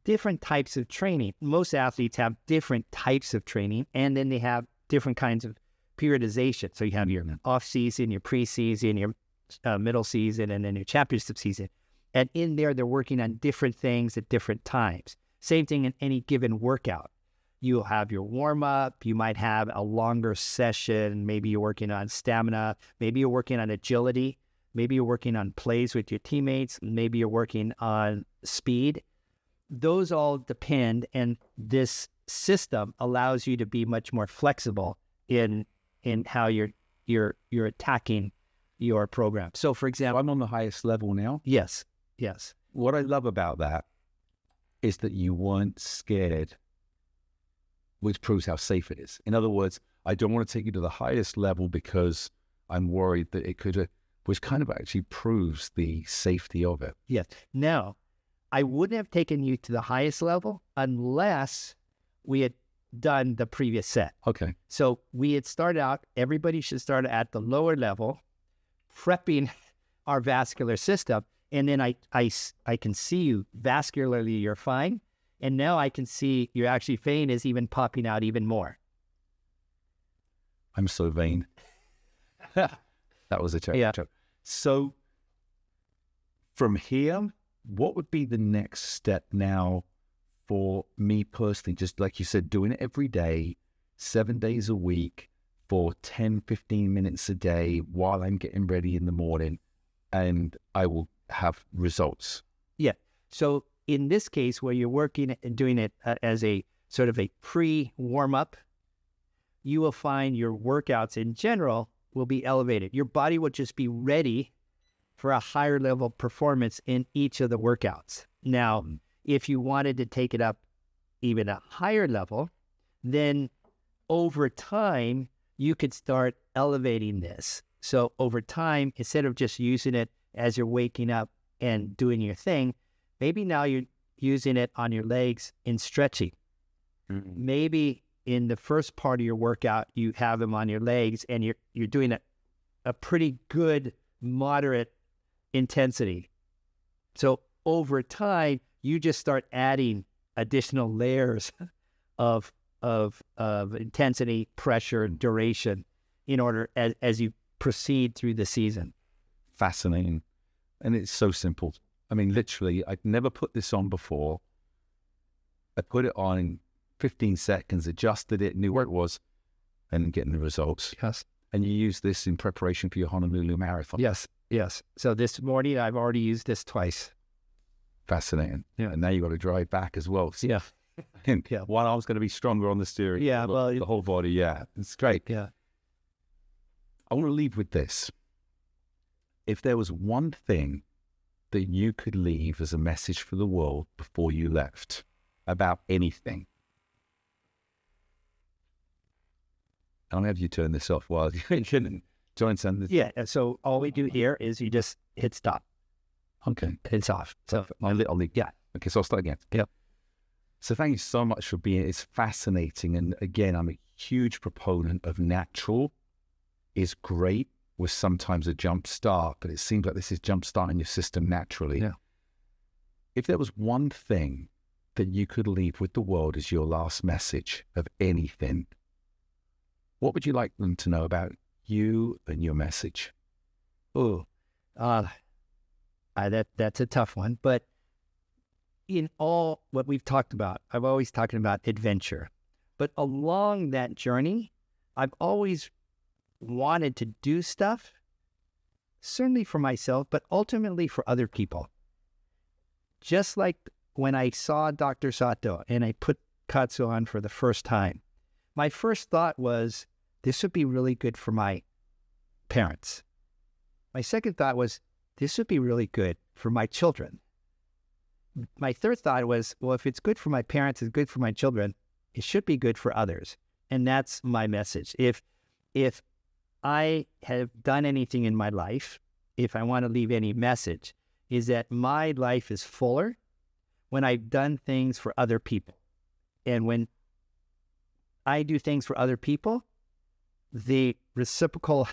different types of training. Most athletes have different types of training, and then they have different kinds of periodization. So you have your off season, your preseason, your middle season, and then your championship season. And in there, they're working on different things at different times. Same thing in any given workout. You'll have your warm-up. You might have a longer session. Maybe you're working on stamina. Maybe you're working on agility. Maybe you're working on plays with your teammates. Maybe you're working on speed. Those all depend, and this system allows you to be much more flexible in how you're attacking your program. So, for example, I'm on the highest level now. Yes. What I love about that is that you weren't scared, which proves how safe it is. In other words, I don't want to take you to the highest level because I'm worried that it could, which kind of actually proves the safety of it. Yes. Now, I wouldn't have taken you to the highest level unless we had done the previous set. Okay. So we had started out, everybody should start at the lower level, prepping our vascular system. And then I can see you vascularly, you're fine. And now I can see your actually vein is even popping out even more. I'm so vain. That was a joke. Yeah. So from here, what would be the next step now for me personally? Just like you said, doing it every day, 7 days a week for 10, 15 minutes a day while I'm getting ready in the morning, and I will have results. Yeah. So in this case, where you're working and doing it as a sort of a pre-warm-up, you will find your workouts in general will be elevated. Your body will just be ready for a higher level performance in each of the workouts. Now, if you wanted to take it up even a higher level, then over time, you could start elevating this. So over time, instead of just using it as you're waking up and doing your thing, maybe now you're using it on your legs in stretching. Mm-hmm. Maybe in the first part of your workout, you have them on your legs and you're doing a pretty good, moderate intensity. So over time, you just start adding additional layers of intensity, pressure, duration in order as you proceed through the season. Fascinating. And it's so simple. I mean, literally, I'd never put this on before. I put it on in 15 seconds, adjusted it, knew where it was, and getting the results. Yes. And you use this in preparation for your Honolulu Marathon. Yes, yes. So this morning, I've already used this twice. Fascinating. Yeah. And now you got to drive back as well. So, yeah. Yeah. One arm's going to be stronger on the steering. Yeah. Well, the whole body. Yeah. It's great. Yeah. I want to leave with this. If there was one thing that you could leave as a message for the world before you left about anything, I'm going to have you turn this off while you can join something. Yeah. So all we do here is you just hit stop. Okay. It's off. So I'll leave. Yeah. Okay. So I'll start again. Yep. So thank you so much for being. It's fascinating. And again, I'm a huge proponent of natural is great with sometimes a jump start, but it seems like this is jump starting your system naturally. Yeah. If there was one thing that you could leave with the world as your last message of anything, what would you like them to know about you and your message? Oh, that's a tough one. But in all what we've talked about, I've always talking about adventure. But along that journey, I've always wanted to do stuff, certainly for myself, but ultimately for other people. Just like when I saw Dr. Sato and I put KAATSU on for the first time, my first thought was, this would be really good for my parents. My second thought was, this would be really good for my children. My third thought was, well, if it's good for my parents, it's good for my children, it should be good for others. And that's my message. If I have done anything in my life, if I want to leave any message, is that my life is fuller when I've done things for other people. And when I do things for other people, the reciprocal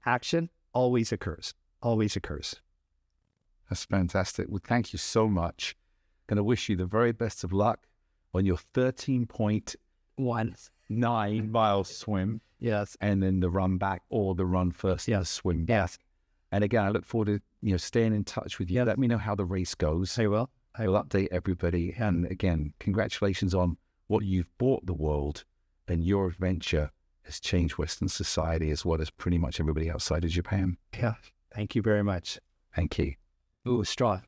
action always occurs. That's fantastic. Well, thank you so much. Going to wish you the very best of luck on your 13.19 mile swim. Yes. And then the run back or the run first, yes. The swim back. Yes. And again, I look forward to staying in touch with you. Yeah. Let me know how the race goes. I will. I will update everybody. And again, congratulations on what you've brought the world, and your adventure has changed Western society as well as pretty much everybody outside of Japan. Yeah. Thank you very much. Thank you. Ooh, straw.